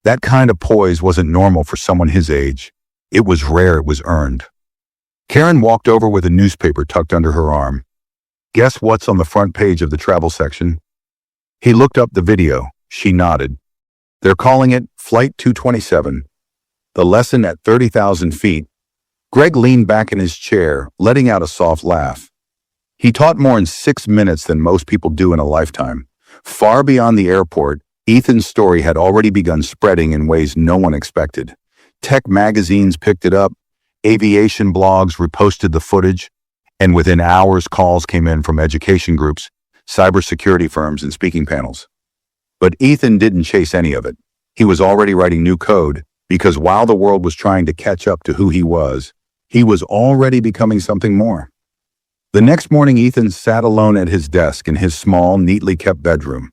That kind of poise wasn't normal for someone his age. It was rare, it was earned. Karen walked over with a newspaper tucked under her arm. Guess what's on the front page of the travel section? He looked up the video. She nodded. They're calling it Flight 227. The lesson at 30,000 feet. Greg leaned back in his chair, letting out a soft laugh. He taught more in 6 minutes than most people do in a lifetime. Far beyond the airport, Ethan's story had already begun spreading in ways no one expected. Tech magazines picked it up, aviation blogs reposted the footage, and within hours calls came in from education groups, cybersecurity firms, and speaking panels. But Ethan didn't chase any of it. He was already writing new code, because while the world was trying to catch up to who he was already becoming something more. The next morning, Ethan sat alone at his desk in his small, neatly kept bedroom.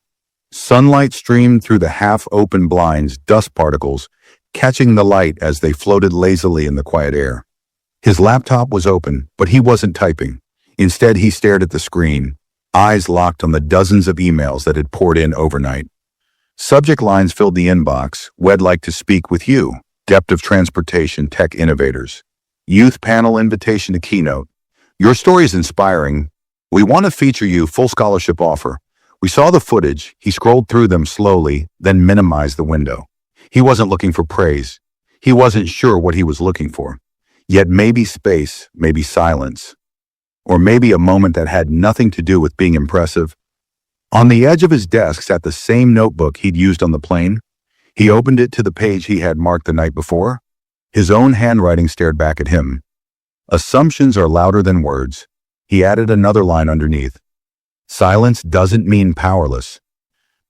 Sunlight streamed through the half-open blinds, dust particles, catching the light as they floated lazily in the quiet air. His laptop was open, but he wasn't typing. Instead, he stared at the screen, eyes locked on the dozens of emails that had poured in overnight. Subject lines filled the inbox. We'd like to speak with you. Depth of transportation, tech innovators. Youth panel invitation to keynote. Your story is inspiring. We want to feature you, full scholarship offer. We saw the footage. He scrolled through them slowly, then minimized the window. He wasn't looking for praise. He wasn't sure what he was looking for. Yet maybe space, maybe silence. Or maybe a moment that had nothing to do with being impressive. On the edge of his desk sat the same notebook he'd used on the plane. He opened it to the page he had marked the night before. His own handwriting stared back at him. Assumptions are louder than words. He added another line underneath. Silence doesn't mean powerless.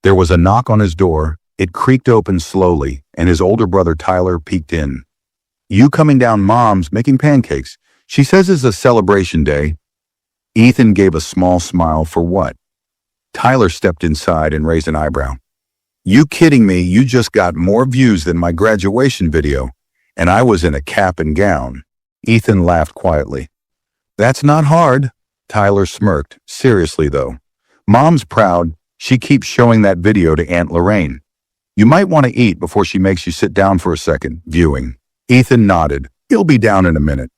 There was a knock on his door. It creaked open slowly, and his older brother Tyler peeked in. You coming down? Mom's making pancakes. She says it's a celebration day. Ethan gave a small smile. For what? Tyler stepped inside and raised an eyebrow. You kidding me? You just got more views than my graduation video, and I was in a cap and gown. Ethan laughed quietly. That's not hard. Tyler smirked. Seriously, though. Mom's proud. She keeps showing that video to Aunt Lorraine. You might want to eat before she makes you sit down for a second, viewing. Ethan nodded. He'll be down in a minute.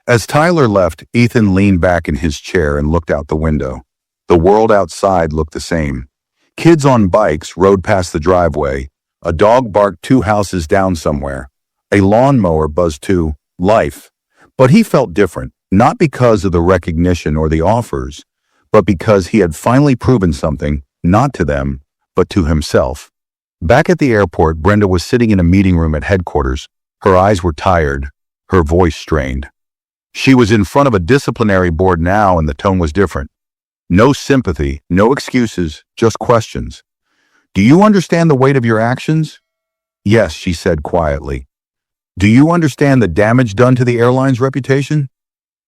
As Tyler left, Ethan leaned back in his chair and looked out the window. The world outside looked the same. Kids on bikes rode past the driveway. A dog barked 2 houses down somewhere. A lawnmower buzzed to life. But he felt different, not because of the recognition or the offers, but because he had finally proven something, not to them, but to himself. Back at the airport, Brenda was sitting in a meeting room at headquarters. Her eyes were tired, her voice strained. She was in front of a disciplinary board now, and the tone was different. No sympathy, no excuses, just questions. Do you understand the weight of your actions? Yes, she said quietly. Do you understand the damage done to the airline's reputation?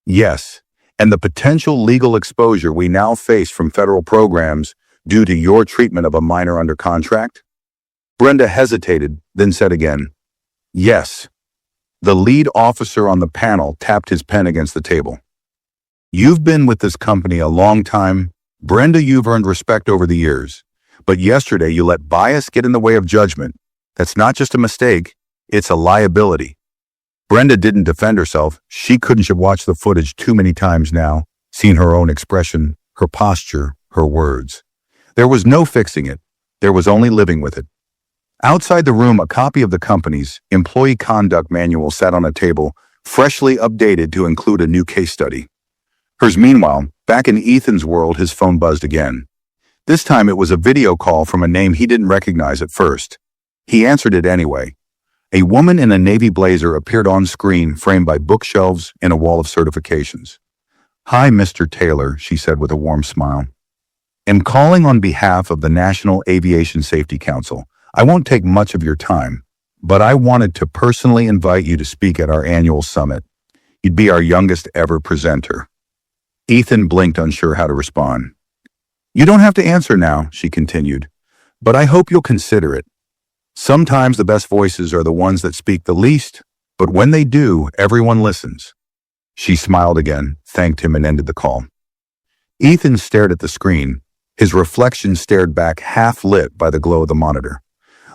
Yes, and the potential legal exposure we now face from federal programs due to your treatment of a minor under contract? Brenda hesitated, then said again, yes. The lead officer on the panel tapped his pen against the table. You've been with this company a long time. Brenda, you've earned respect over the years. But yesterday you let bias get in the way of judgment. That's not just a mistake, it's a liability. Brenda didn't defend herself. She couldn't have watched the footage too many times now, seen her own expression, her posture, her words. There was no fixing it. There was only living with it. Outside the room, a copy of the company's employee conduct manual sat on a table, freshly updated to include a new case study. Hers, meanwhile, back in Ethan's world, his phone buzzed again. This time it was a video call from a name he didn't recognize at first. He answered it anyway. A woman in a navy blazer appeared on screen, framed by bookshelves and a wall of certifications. Hi, Mr. Taylor, she said with a warm smile. I'm calling on behalf of the National Aviation Safety Council. I won't take much of your time, but I wanted to personally invite you to speak at our annual summit. You'd be our youngest ever presenter. Ethan blinked, unsure how to respond. You don't have to answer now, she continued, but I hope you'll consider it. Sometimes the best voices are the ones that speak the least, but when they do, everyone listens. She smiled again, thanked him, and ended the call. Ethan stared at the screen. His reflection stared back, half lit by the glow of the monitor.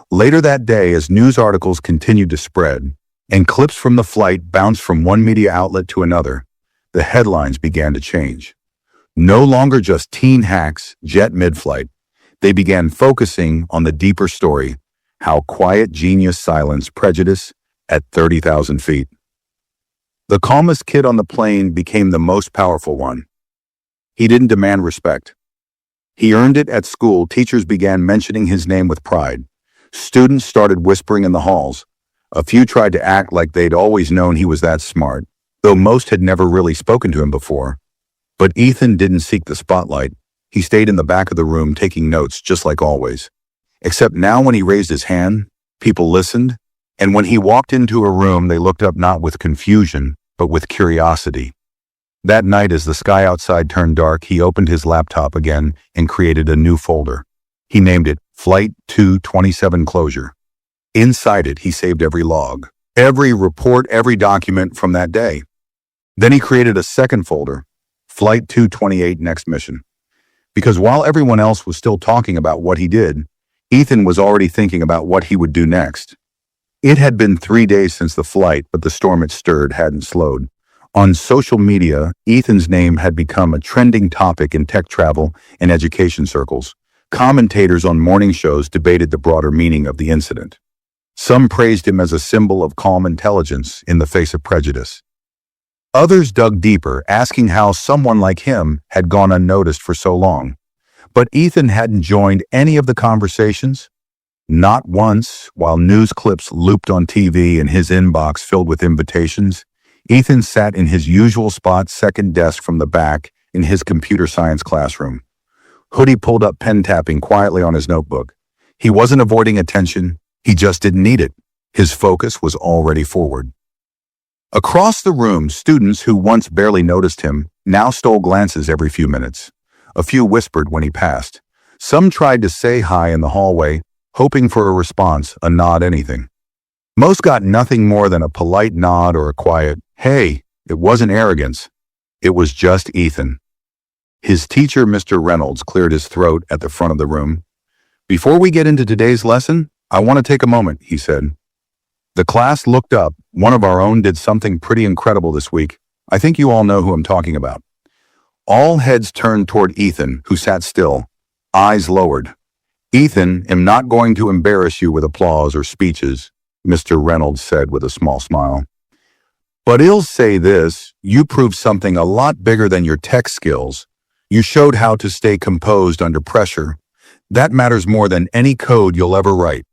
Later that day, as news articles continued to spread, and clips from the flight bounced from one media outlet to another, the headlines began to change. No longer just teen hacks, jet mid-flight. They began focusing on the deeper story, how quiet genius silenced prejudice at 30,000 feet. The calmest kid on the plane became the most powerful one. He didn't demand respect. He earned it at school. Teachers began mentioning his name with pride. Students started whispering in the halls. A few tried to act like they'd always known he was that smart, though most had never really spoken to him before. But Ethan didn't seek the spotlight. He stayed in the back of the room taking notes, just like always. Except now when he raised his hand, people listened, and when he walked into a room, they looked up not with confusion, but with curiosity. That night, as the sky outside turned dark, he opened his laptop again and created a new folder. He named it Flight 227 Closure. Inside it, he saved every log, every report, every document from that day. Then he created a second folder, Flight 228 Next Mission. Because while everyone else was still talking about what he did, Ethan was already thinking about what he would do next. It had been 3 days since the flight, but the storm it stirred hadn't slowed. On social media, Ethan's name had become a trending topic in tech travel and education circles. Commentators on morning shows debated the broader meaning of the incident. Some praised him as a symbol of calm intelligence in the face of prejudice. Others dug deeper, asking how someone like him had gone unnoticed for so long. But Ethan hadn't joined any of the conversations. Not once, while news clips looped on TV and his inbox filled with invitations, Ethan sat in his usual spot, second desk from the back, in his computer science classroom. Hoodie pulled up, pen tapping quietly on his notebook. He wasn't avoiding attention, he just didn't need it. His focus was already forward. Across the room, students who once barely noticed him now stole glances every few minutes. A few whispered when he passed. Some tried to say hi in the hallway, hoping for a response, a nod, anything. Most got nothing more than a polite nod or a quiet, "Hey." It wasn't arrogance. It was just Ethan. His teacher, Mr. Reynolds, cleared his throat at the front of the room. "Before we get into today's lesson, I want to take a moment," he said. The class looked up. One of our own did something pretty incredible this week. I think you all know who I'm talking about. All heads turned toward Ethan, who sat still, eyes lowered. "Ethan, am not going to embarrass you with applause or speeches," Mr. Reynolds said with a small smile. "But I'll say this, you proved something a lot bigger than your tech skills. You showed how to stay composed under pressure. That matters more than any code you'll ever write."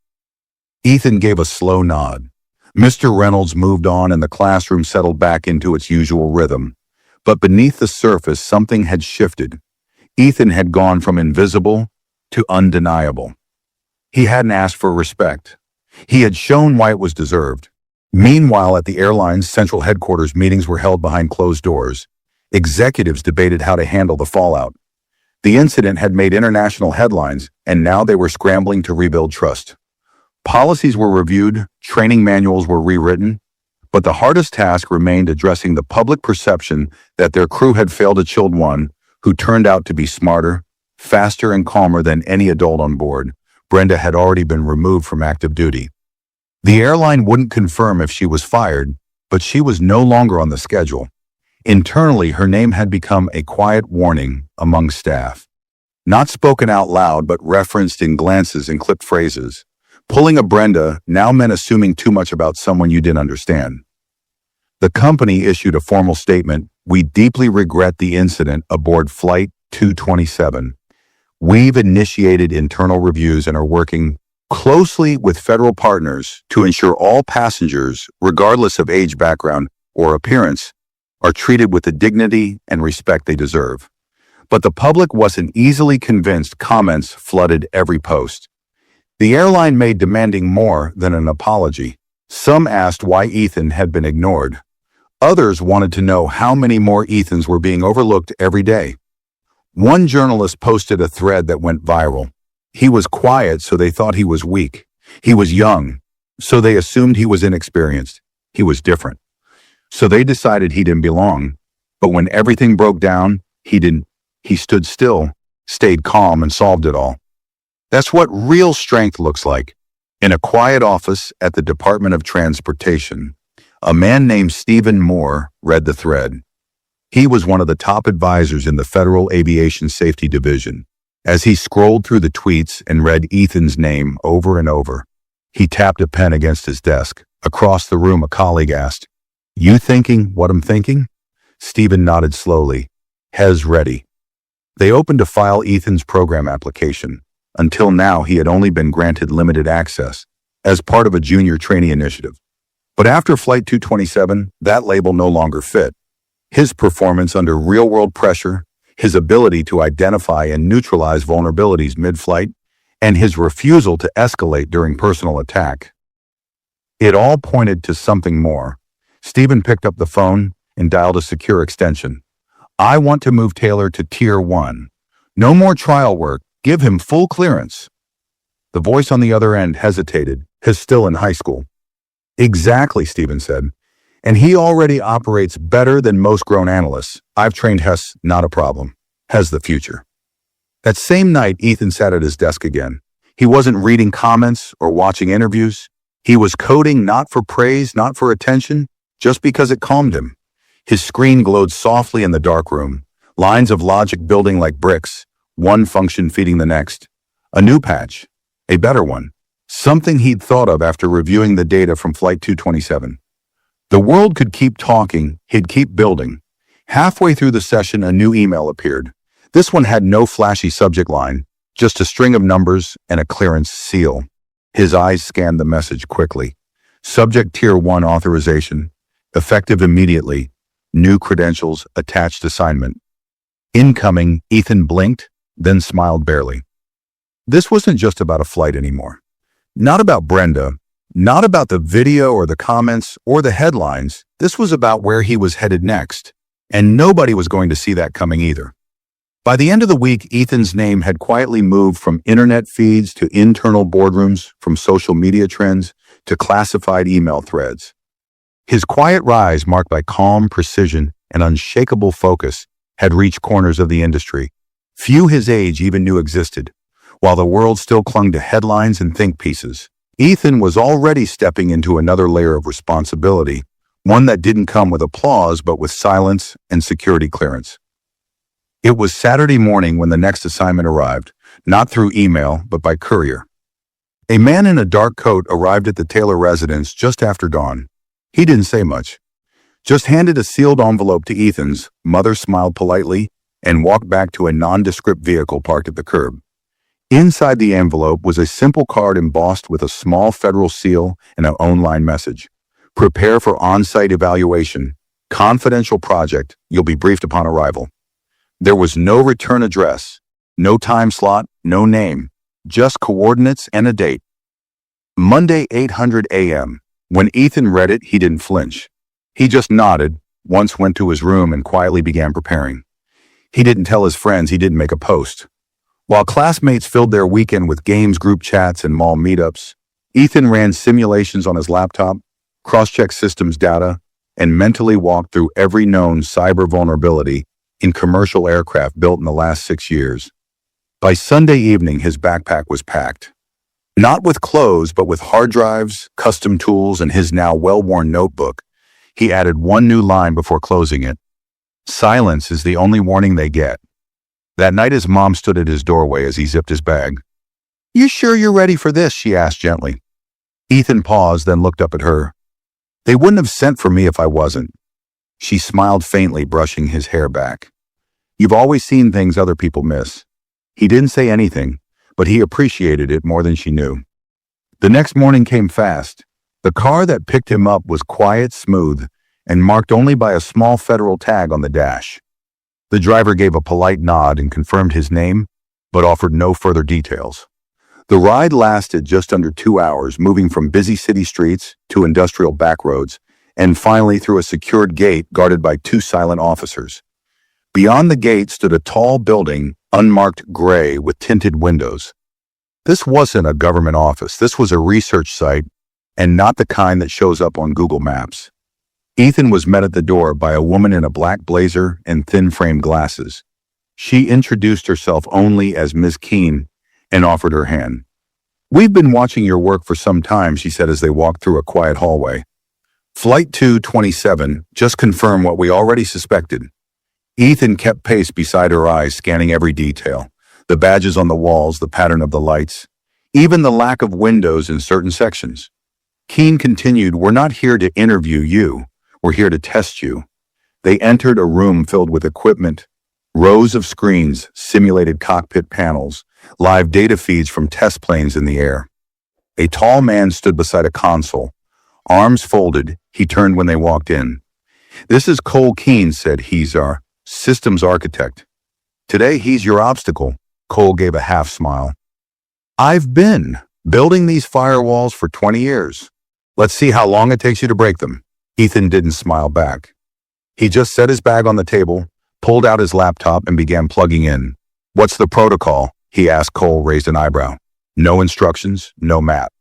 Ethan gave a slow nod. Mr. Reynolds moved on and the classroom settled back into its usual rhythm. But beneath the surface, something had shifted. Ethan had gone from invisible to undeniable. He hadn't asked for respect. He had shown why it was deserved. Meanwhile, at the airline's central headquarters, meetings were held behind closed doors. Executives debated how to handle the fallout. The incident had made international headlines, and now they were scrambling to rebuild trust. Policies were reviewed, training manuals were rewritten, but the hardest task remained addressing the public perception that their crew had failed a chilled one who turned out to be smarter, faster, and calmer than any adult on board. Brenda had already been removed from active duty. The airline wouldn't confirm if she was fired, but she was no longer on the schedule. Internally, her name had become a quiet warning among staff. Not spoken out loud, but referenced in glances and clipped phrases. Pulling a Brenda now meant assuming too much about someone you didn't understand. The company issued a formal statement: "We deeply regret the incident aboard Flight 227. We've initiated internal reviews and are working closely with federal partners to ensure all passengers, regardless of age, background, or appearance, are treated with the dignity and respect they deserve." But the public wasn't easily convinced. Comments flooded every post. The airline made demanding more than an apology. Some asked why Ethan had been ignored. Others wanted to know how many more Ethans were being overlooked every day. One journalist posted a thread that went viral. He was quiet, so they thought he was weak. He was young, so they assumed he was inexperienced. He was different, so they decided he didn't belong. But when everything broke down, he didn't. He stood still, stayed calm, and solved it all. That's what real strength looks like. In a quiet office at the Department of Transportation, a man named Stephen Moore read the thread. He was one of the top advisors in the Federal Aviation Safety Division. As he scrolled through the tweets and read Ethan's name over and over, he tapped a pen against his desk. Across the room, a colleague asked, "You thinking what I'm thinking?" Stephen nodded slowly. "Hes ready." They opened to file Ethan's program application. Until now, he had only been granted limited access as part of a junior trainee initiative. But after Flight 227, that label no longer fit. His performance under real-world pressure, his ability to identify and neutralize vulnerabilities mid-flight, and his refusal to escalate during personal attack. It all pointed to something more. Stephen picked up the phone and dialed a secure extension. "I want to move Taylor to Tier 1. No more trial work. Give him full clearance." The voice on the other end hesitated. "He's still in high school." "Exactly," Stephen said. "And he already operates better than most grown analysts. I've trained Hess, not a problem. Has the future." That same night, Ethan sat at his desk again. He wasn't reading comments or watching interviews. He was coding not for praise, not for attention, just because it calmed him. His screen glowed softly in the dark room, lines of logic building like bricks, one function feeding the next. A new patch, a better one, something he'd thought of after reviewing the data from Flight 227. The world could keep talking, he'd keep building. Halfway through the session, a new email appeared. This one had no flashy subject line, just a string of numbers and a clearance seal. His eyes scanned the message quickly. Subject Tier 1 authorization, effective immediately, new credentials, attached assignment. Incoming. Ethan blinked, then smiled barely. This wasn't just about a flight anymore. Not about Brenda, not about the video or the comments or the headlines. This was about where he was headed next, and nobody was going to see that coming either. By the end of the week, Ethan's name had quietly moved from internet feeds to internal boardrooms, from social media trends to classified email threads. His quiet rise, marked by calm precision and unshakable focus, had reached corners of the industry few his age even knew existed. While the world still clung to headlines and think pieces, Ethan was already stepping into another layer of responsibility, one that didn't come with applause but with silence and security clearance. It was Saturday morning when the next assignment arrived, not through email, but by courier. A man in a dark coat arrived at the Taylor residence just after dawn. He didn't say much, just handed a sealed envelope to Ethan's. Mother smiled politely and walked back to a nondescript vehicle parked at the curb. Inside the envelope was a simple card embossed with a small federal seal and an online message. Prepare for on-site evaluation. Confidential project. You'll be briefed upon arrival. There was no return address, no time slot, no name, just coordinates and a date. Monday, 8:00 a.m. When Ethan read it, he didn't flinch. He just nodded, once went to his room and quietly began preparing. He didn't tell his friends, he didn't make a post. While classmates filled their weekend with games, group chats, and mall meetups, Ethan ran simulations on his laptop, cross-checked systems data, and mentally walked through every known cyber vulnerability in commercial aircraft built in the last 6 years. By Sunday evening, his backpack was packed. Not with clothes, but with hard drives, custom tools, and his now well-worn notebook. He added one new line before closing it. Silence is the only warning they get. That night his mom stood at his doorway as he zipped his bag. "You sure you're ready for this?" she asked gently. Ethan paused, then looked up at her. "They wouldn't have sent for me if I wasn't." She smiled faintly, brushing his hair back. "You've always seen things other people miss." He didn't say anything, but he appreciated it more than she knew. The next morning came fast. The car that picked him up was quiet, smooth, and marked only by a small federal tag on the dash. The driver gave a polite nod and confirmed his name, but offered no further details. The ride lasted just under 2 hours, moving from busy city streets to industrial backroads, and finally through a secured gate guarded by 2 silent officers. Beyond the gate stood a tall building, unmarked gray with tinted windows. This wasn't a government office. This was a research site, and not the kind that shows up on Google Maps. Ethan was met at the door by a woman in a black blazer and thin-framed glasses. She introduced herself only as Ms. Keene and offered her hand. "We've been watching your work for some time," she said as they walked through a quiet hallway. "Flight 227 just confirmed what we already suspected." Ethan kept pace beside her eyes, scanning every detail. The badges on the walls, the pattern of the lights, even the lack of windows in certain sections. Keene continued, "We're not here to interview you. We're here to test you." They entered a room filled with equipment, rows of screens, simulated cockpit panels, live data feeds from test planes in the air. A tall man stood beside a console. Arms folded, he turned when they walked in. "This is Cole Keene," said he's our systems architect. "Today he's your obstacle." Cole gave a half smile. "I've been building these firewalls for 20 years. Let's see how long it takes you to break them." Ethan didn't smile back. He just set his bag on the table, pulled out his laptop, and began plugging in. "What's the protocol?" he asked. Cole raised an eyebrow. "No instructions, no map.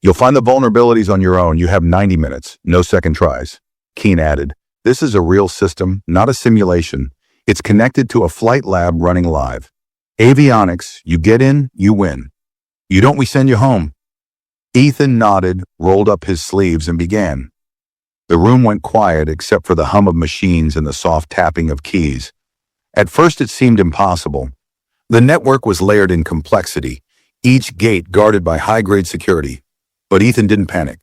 You'll find the vulnerabilities on your own. You have 90 minutes, no second tries." Keene added, "This is a real system, not a simulation. It's connected to a flight lab running live. Avionics, you get in, you win. You don't, we send you home." Ethan nodded, rolled up his sleeves, and began. The room went quiet except for the hum of machines and the soft tapping of keys. At first it seemed impossible. The network was layered in complexity, each gate guarded by high-grade security. But Ethan didn't panic.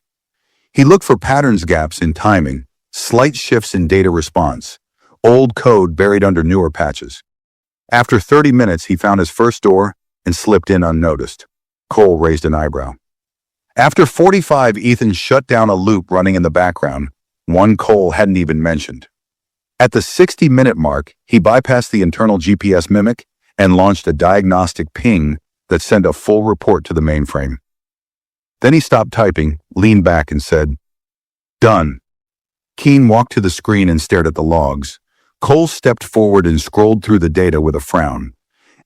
He looked for patterns, gaps in timing, slight shifts in data response, old code buried under newer patches. After 30 minutes, he found his first door and slipped in unnoticed. Cole raised an eyebrow. After 45, Ethan shut down a loop running in the background, one Cole hadn't even mentioned. At the 60-minute mark, he bypassed the internal GPS mimic and launched a diagnostic ping that sent a full report to the mainframe. Then he stopped typing, leaned back, and said, "Done." Keene walked to the screen and stared at the logs. Cole stepped forward and scrolled through the data with a frown.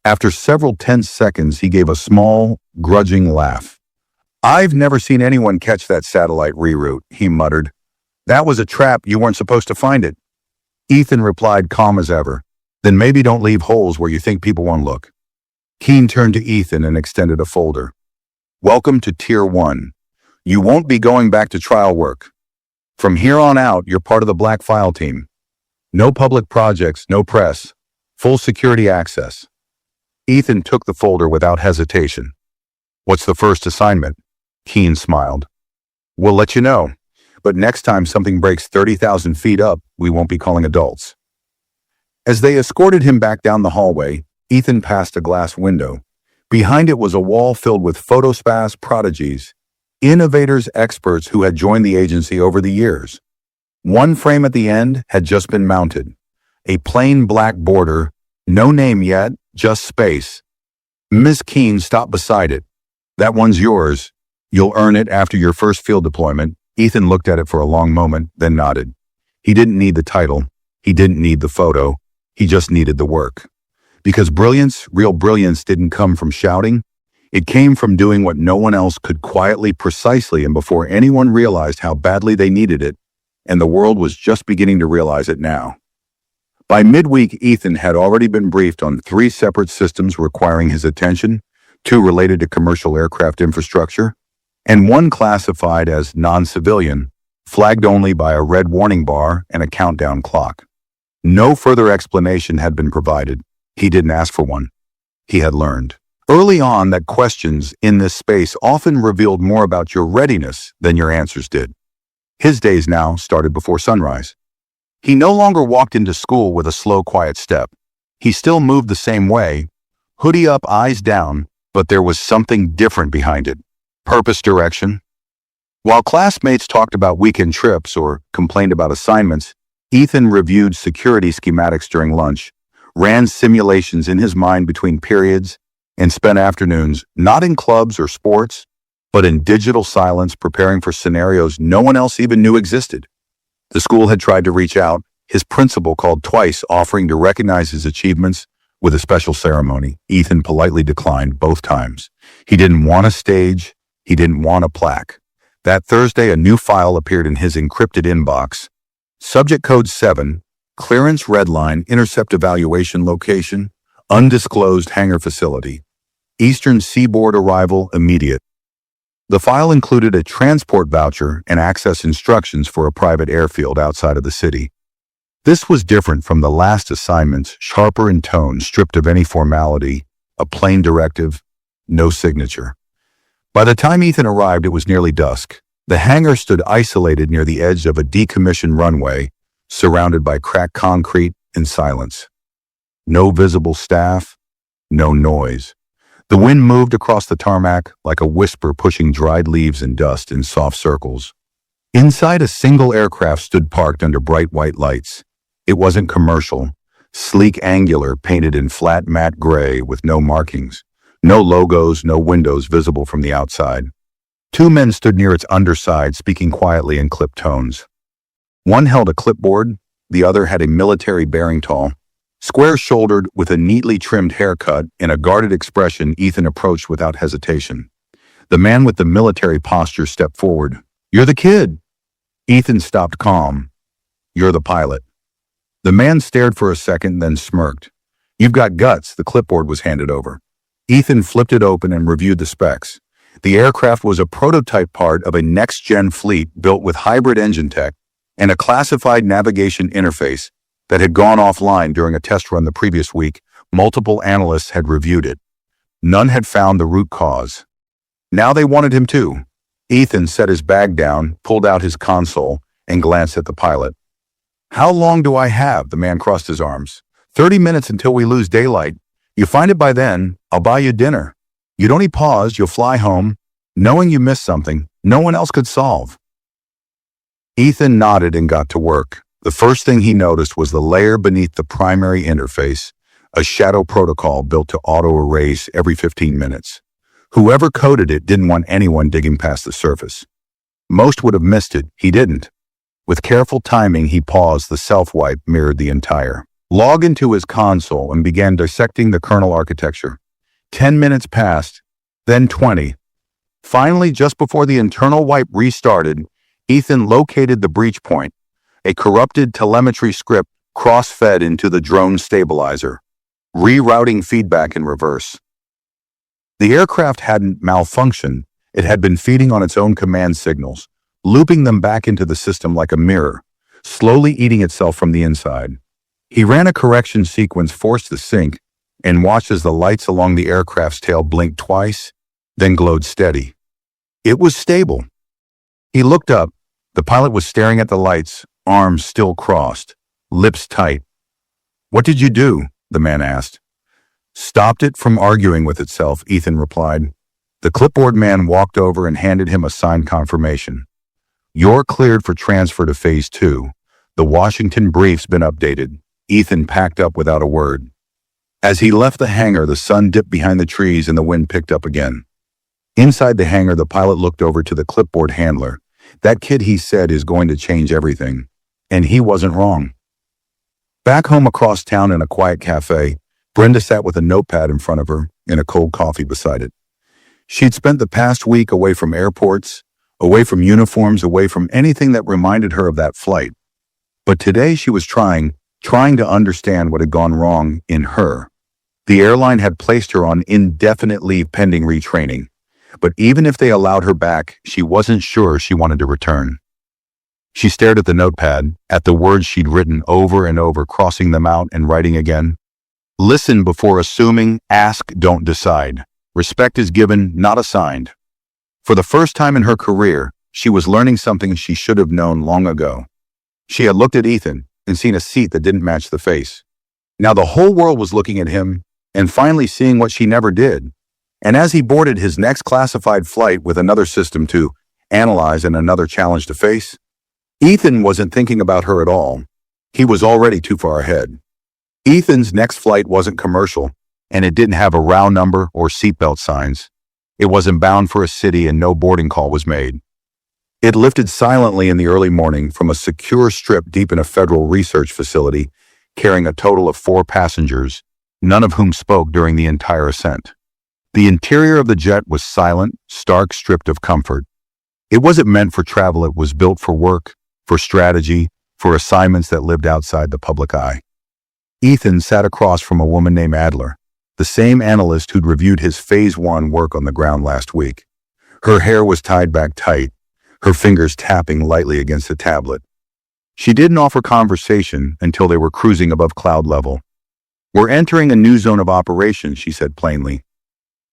After several tense seconds, he gave a small, grudging laugh. "I've never seen anyone catch that satellite reroute," he muttered. "That was a trap. You weren't supposed to find it." Ethan replied, calm as ever, "Then maybe don't leave holes where you think people won't look." Keene turned to Ethan and extended a folder. "Welcome to Tier 1. You won't be going back to trial work. From here on out, you're part of the Black File team. No public projects, no press. Full security access. Ethan took the folder without hesitation. What's the first assignment? Keen smiled. We'll let you know, but next time something breaks 30,000 feet up, we won't be calling adults. As they escorted him back down the hallway, Ethan passed a glass window. Behind it was a wall filled with photospace prodigies, innovators, experts who had joined the agency over the years. One frame at the end had just been mounted. A plain black border, no name yet, just space. Miss Keen stopped beside it. That one's yours. You'll earn it after your first field deployment. Ethan looked at it for a long moment, then nodded. He didn't need the title. He didn't need the photo. He just needed the work. Because brilliance, real brilliance, didn't come from shouting. It came from doing what no one else could quietly, precisely, and before anyone realized how badly they needed it, and the world was just beginning to realize it now. By midweek, Ethan had already been briefed on 3 separate systems requiring his attention, 2 related to commercial aircraft infrastructure, and 1 classified as non-civilian, flagged only by a red warning bar and a countdown clock. No further explanation had been provided. He didn't ask for one. He had learned early on that questions in this space often revealed more about your readiness than your answers did. His days now started before sunrise. He no longer walked into school with a slow, quiet step. He still moved the same way, hoodie up, eyes down, but there was something different behind it. Purpose, direction. While classmates talked about weekend trips or complained about assignments, Ethan reviewed security schematics during lunch, ran simulations in his mind between periods, and spent afternoons not in clubs or sports, but in digital silence preparing for scenarios no one else even knew existed. The school had tried to reach out. His principal called twice, offering to recognize his achievements with a special ceremony. Ethan politely declined both times. He didn't want a stage. He didn't want a plaque. That Thursday, a new file appeared in his encrypted inbox. Subject code 7, clearance redline, intercept evaluation location, undisclosed hangar facility. Eastern Seaboard arrival immediate. The file included a transport voucher and access instructions for a private airfield outside of the city. This was different from the last assignments, sharper in tone, stripped of any formality, a plain directive, no signature. By the time Ethan arrived, it was nearly dusk. The hangar stood isolated near the edge of a decommissioned runway, surrounded by cracked concrete and silence. No visible staff, no noise. The wind moved across the tarmac like a whisper pushing dried leaves and dust in soft circles. Inside, a single aircraft stood parked under bright white lights. It wasn't commercial, sleek, angular, painted in flat matte gray with no markings. No logos, no windows visible from the outside. 2 men stood near its underside, speaking quietly in clipped tones. One held a clipboard, the other had a military bearing tall. Square-shouldered, with a neatly trimmed haircut and a guarded expression, Ethan approached without hesitation. The man with the military posture stepped forward. "You're the kid." Ethan stopped calm. "You're the pilot." The man stared for a second, then smirked. "You've got guts." The clipboard was handed over. Ethan flipped it open and reviewed the specs. The aircraft was a prototype part of a next-gen fleet built with hybrid engine tech and a classified navigation interface that had gone offline during a test run the previous week. Multiple analysts had reviewed it. None had found the root cause. Now they wanted him too. Ethan set his bag down, pulled out his console, and glanced at the pilot. "How long do I have?" The man crossed his arms. 30 minutes until we lose daylight. You find it by then, I'll buy you dinner. You'd only pause, you'll fly home, knowing you missed something no one else could solve." Ethan nodded and got to work. The first thing he noticed was the layer beneath the primary interface, a shadow protocol built to auto-erase every 15 minutes. Whoever coded it didn't want anyone digging past the surface. Most would have missed it. He didn't. With careful timing, he paused. The self-wipe mirrored the entire. Logged into his console and began dissecting the kernel architecture. 10 minutes passed, then 20. Finally, just before the internal wipe restarted, Ethan located the breach point, a corrupted telemetry script cross-fed into the drone stabilizer, rerouting feedback in reverse. The aircraft hadn't malfunctioned. It had been feeding on its own command signals, looping them back into the system like a mirror, slowly eating itself from the inside. He ran a correction sequence forced to sync and watched as the lights along the aircraft's tail blinked twice, then glowed steady. It was stable. He looked up. The pilot was staring at the lights, arms still crossed, lips tight. "What did you do?" the man asked. "Stopped it from arguing with itself," Ethan replied. The clipboard man walked over and handed him a signed confirmation. "You're cleared for transfer to Phase 2. The Washington brief's been updated." Ethan packed up without a word. As he left the hangar, the sun dipped behind the trees and the wind picked up again. Inside the hangar, the pilot looked over to the clipboard handler. That kid, he said, is going to change everything. And he wasn't wrong. Back home across town in a quiet cafe, Brenda sat with a notepad in front of her and a cold coffee beside it. She'd spent the past week away from airports, away from uniforms, away from anything that reminded her of that flight. But today she was trying to understand what had gone wrong in her. The airline had placed her on indefinite leave pending retraining. But even if they allowed her back, she wasn't sure she wanted to return. She stared at the notepad, at the words she'd written over and over, crossing them out and writing again. Listen before assuming, ask, don't decide. Respect is given, not assigned. For the first time in her career, she was learning something she should have known long ago. She had looked at Ethan and seen a seat that didn't match the face. Now the whole world was looking at him and finally seeing what she never did. And as he boarded his next classified flight with another system to analyze and another challenge to face, Ethan wasn't thinking about her at all. He was already too far ahead. Ethan's next flight wasn't commercial, and it didn't have a row number or seatbelt signs. It wasn't bound for a city and no boarding call was made. It lifted silently in the early morning from a secure strip deep in a federal research facility, carrying a total of 4 passengers, none of whom spoke during the entire ascent. The interior of the jet was silent, stark, stripped of comfort. It wasn't meant for travel. It was built for work, for strategy, for assignments that lived outside the public eye. Ethan sat across from a woman named Adler, the same analyst who'd reviewed his Phase 1 work on the ground last week. Her hair was tied back tight, her fingers tapping lightly against the tablet. She didn't offer conversation until they were cruising above cloud level. "We're entering a new zone of operations," she said plainly.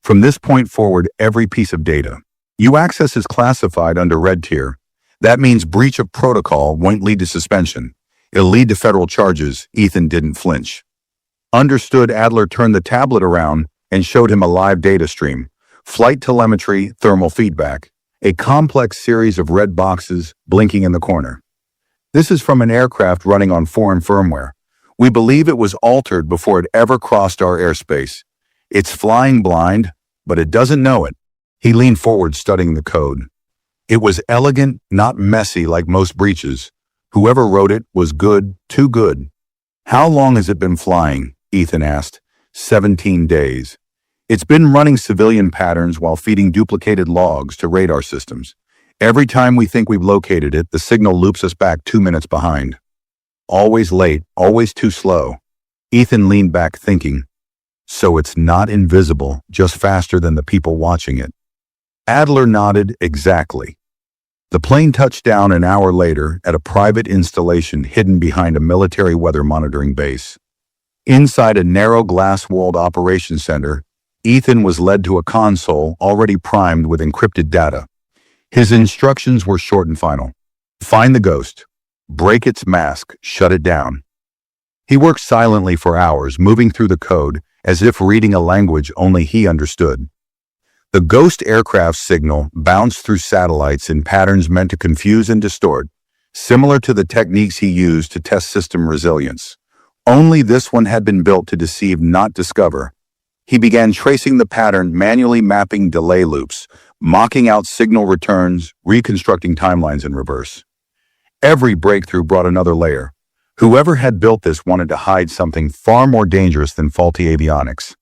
"From this point forward, every piece of data you access is classified under red tier. That means breach of protocol won't lead to suspension. It'll lead to federal charges." Ethan didn't flinch. "Understood." Adler turned the tablet around and showed him a live data stream. Flight telemetry, thermal feedback, a complex series of red boxes blinking in the corner. "This is from an aircraft running on foreign firmware. We believe it was altered before it ever crossed our airspace. It's flying blind, but it doesn't know it." He leaned forward, studying the code. It was elegant, not messy like most breaches. Whoever wrote it was good, too good. "How long has it been flying?" Ethan asked. 17 days. "It's been running civilian patterns while feeding duplicated logs to radar systems. Every time we think we've located it, the signal loops us back 2 minutes behind. Always late, always too slow." Ethan leaned back, thinking. So it's not invisible, just faster than the people watching it. Adler nodded. "Exactly." The plane touched down an hour later at a private installation hidden behind a military weather monitoring base. Inside a narrow glass-walled operations center, Ethan was led to a console already primed with encrypted data. His instructions were short and final. Find the ghost. Break its mask. Shut it down. He worked silently for hours, moving through the code as if reading a language only he understood. The ghost aircraft signal bounced through satellites in patterns meant to confuse and distort, similar to the techniques he used to test system resilience. Only this one had been built to deceive, not discover. He began tracing the pattern, manually mapping delay loops, mocking out signal returns, reconstructing timelines in reverse. Every breakthrough brought another layer. Whoever had built this wanted to hide something far more dangerous than faulty avionics.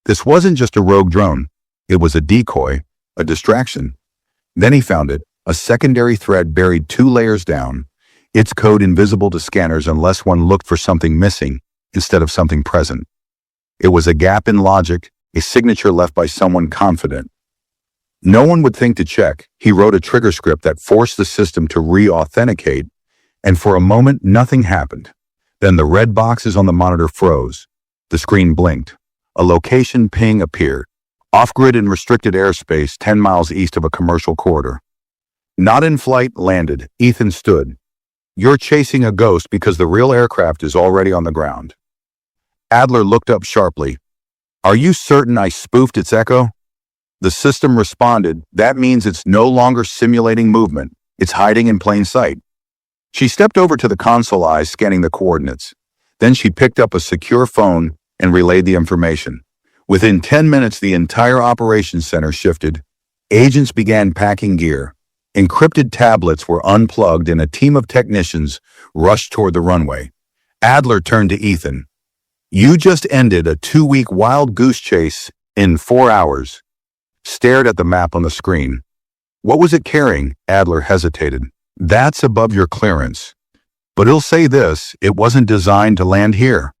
This wasn't just a rogue drone. It was a decoy, a distraction. Then he found it, a secondary thread buried 2 layers down, its code invisible to scanners unless one looked for something missing instead of something present. It was a gap in logic, a signature left by someone confident. No one would think to check. He wrote a trigger script that forced the system to re-authenticate, and for a moment nothing happened. Then the red boxes on the monitor froze. The screen blinked. A location ping appeared. Off-grid and restricted airspace 10 miles east of a commercial corridor. Not in flight, landed. Ethan stood. You're chasing a ghost because the real aircraft is already on the ground. Adler looked up sharply. Are you certain I spoofed its echo? The system responded, that means it's no longer simulating movement. It's hiding in plain sight. She stepped over to the console eyes, scanning the coordinates. Then she picked up a secure phone and relayed the information. Within 10 minutes, the entire operations center shifted. Agents began packing gear. Encrypted tablets were unplugged and a team of technicians rushed toward the runway. Adler turned to Ethan. You just ended a 2-week wild goose chase in 4 hours. Stared at the map on the screen. What was it carrying? Adler hesitated. That's above your clearance. But it'll say this, it wasn't designed to land here.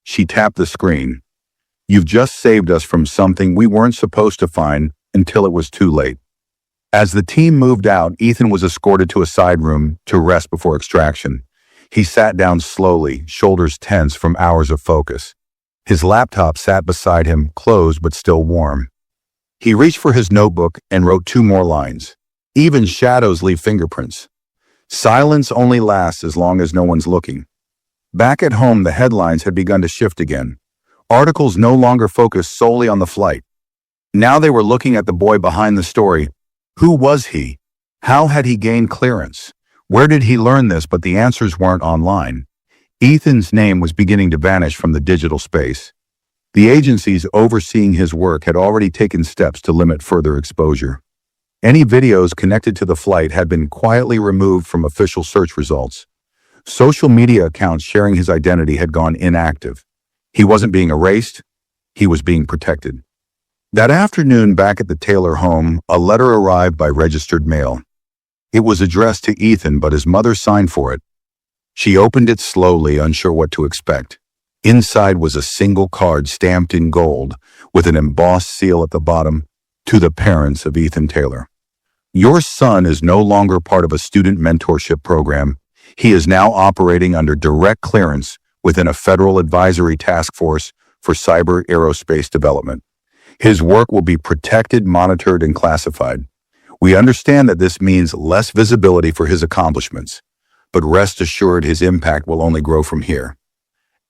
She tapped the screen. You've just saved us from something we weren't supposed to find until it was too late. As the team moved out, Ethan was escorted to a side room to rest before extraction. He sat down slowly, shoulders tense from hours of focus. His laptop sat beside him, closed but still warm. He reached for his notebook and wrote 2 more lines. Even shadows leave fingerprints. Silence only lasts as long as no one's looking. Back at home, the headlines had begun to shift again. Articles no longer focused solely on the flight. Now they were looking at the boy behind the story. Who was he? How had he gained clearance? Where did he learn this? But the answers weren't online. Ethan's name was beginning to vanish from the digital space. The agencies overseeing his work had already taken steps to limit further exposure. Any videos connected to the flight had been quietly removed from official search results. Social media accounts sharing his identity had gone inactive. He wasn't being erased, he was being protected. That afternoon, back at the Taylor home, a letter arrived by registered mail. It was addressed to Ethan, but his mother signed for it. She opened it slowly, unsure what to expect. Inside was a single card stamped in gold, with an embossed seal at the bottom, to the parents of Ethan Taylor. Your son is no longer part of a student mentorship program. He is now operating under direct clearance within a federal advisory task force for cyber aerospace development. His work will be protected, monitored, and classified. We understand that this means less visibility for his accomplishments, but rest assured his impact will only grow from here.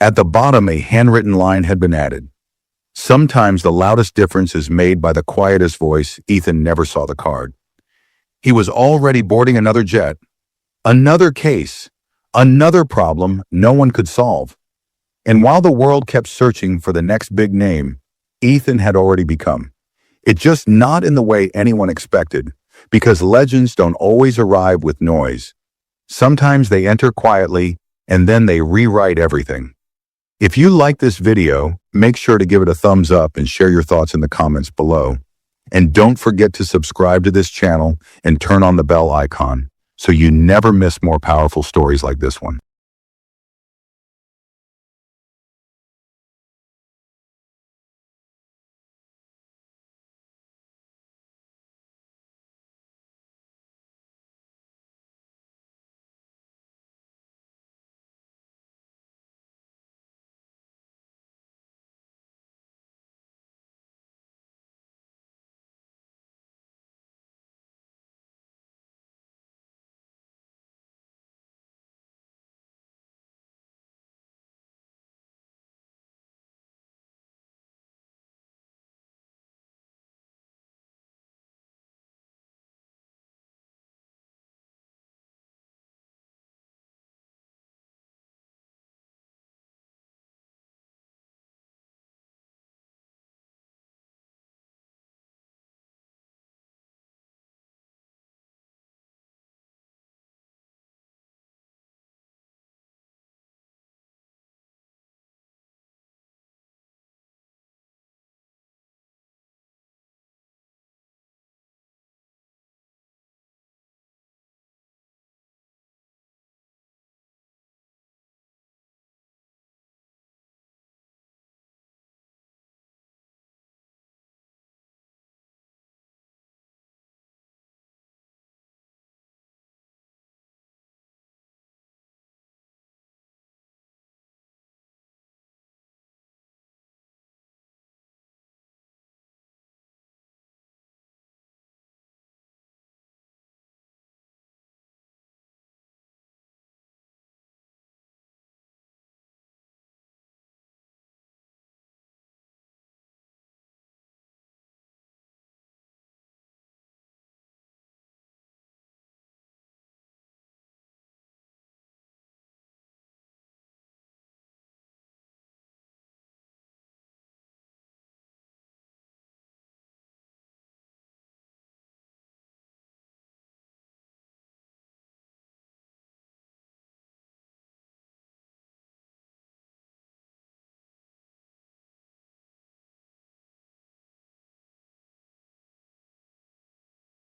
At the bottom, a handwritten line had been added. Sometimes the loudest difference is made by the quietest voice. Ethan never saw the card. He was already boarding another jet. Another case. Another problem no one could solve. And while the world kept searching for the next big name, Ethan had already become. It just not in the way anyone expected, because legends don't always arrive with noise. Sometimes they enter quietly, and then they rewrite everything. If you like this video, make sure to give it a thumbs up and share your thoughts in the comments below. And don't forget to subscribe to this channel and turn on the bell icon so you never miss more powerful stories like this one.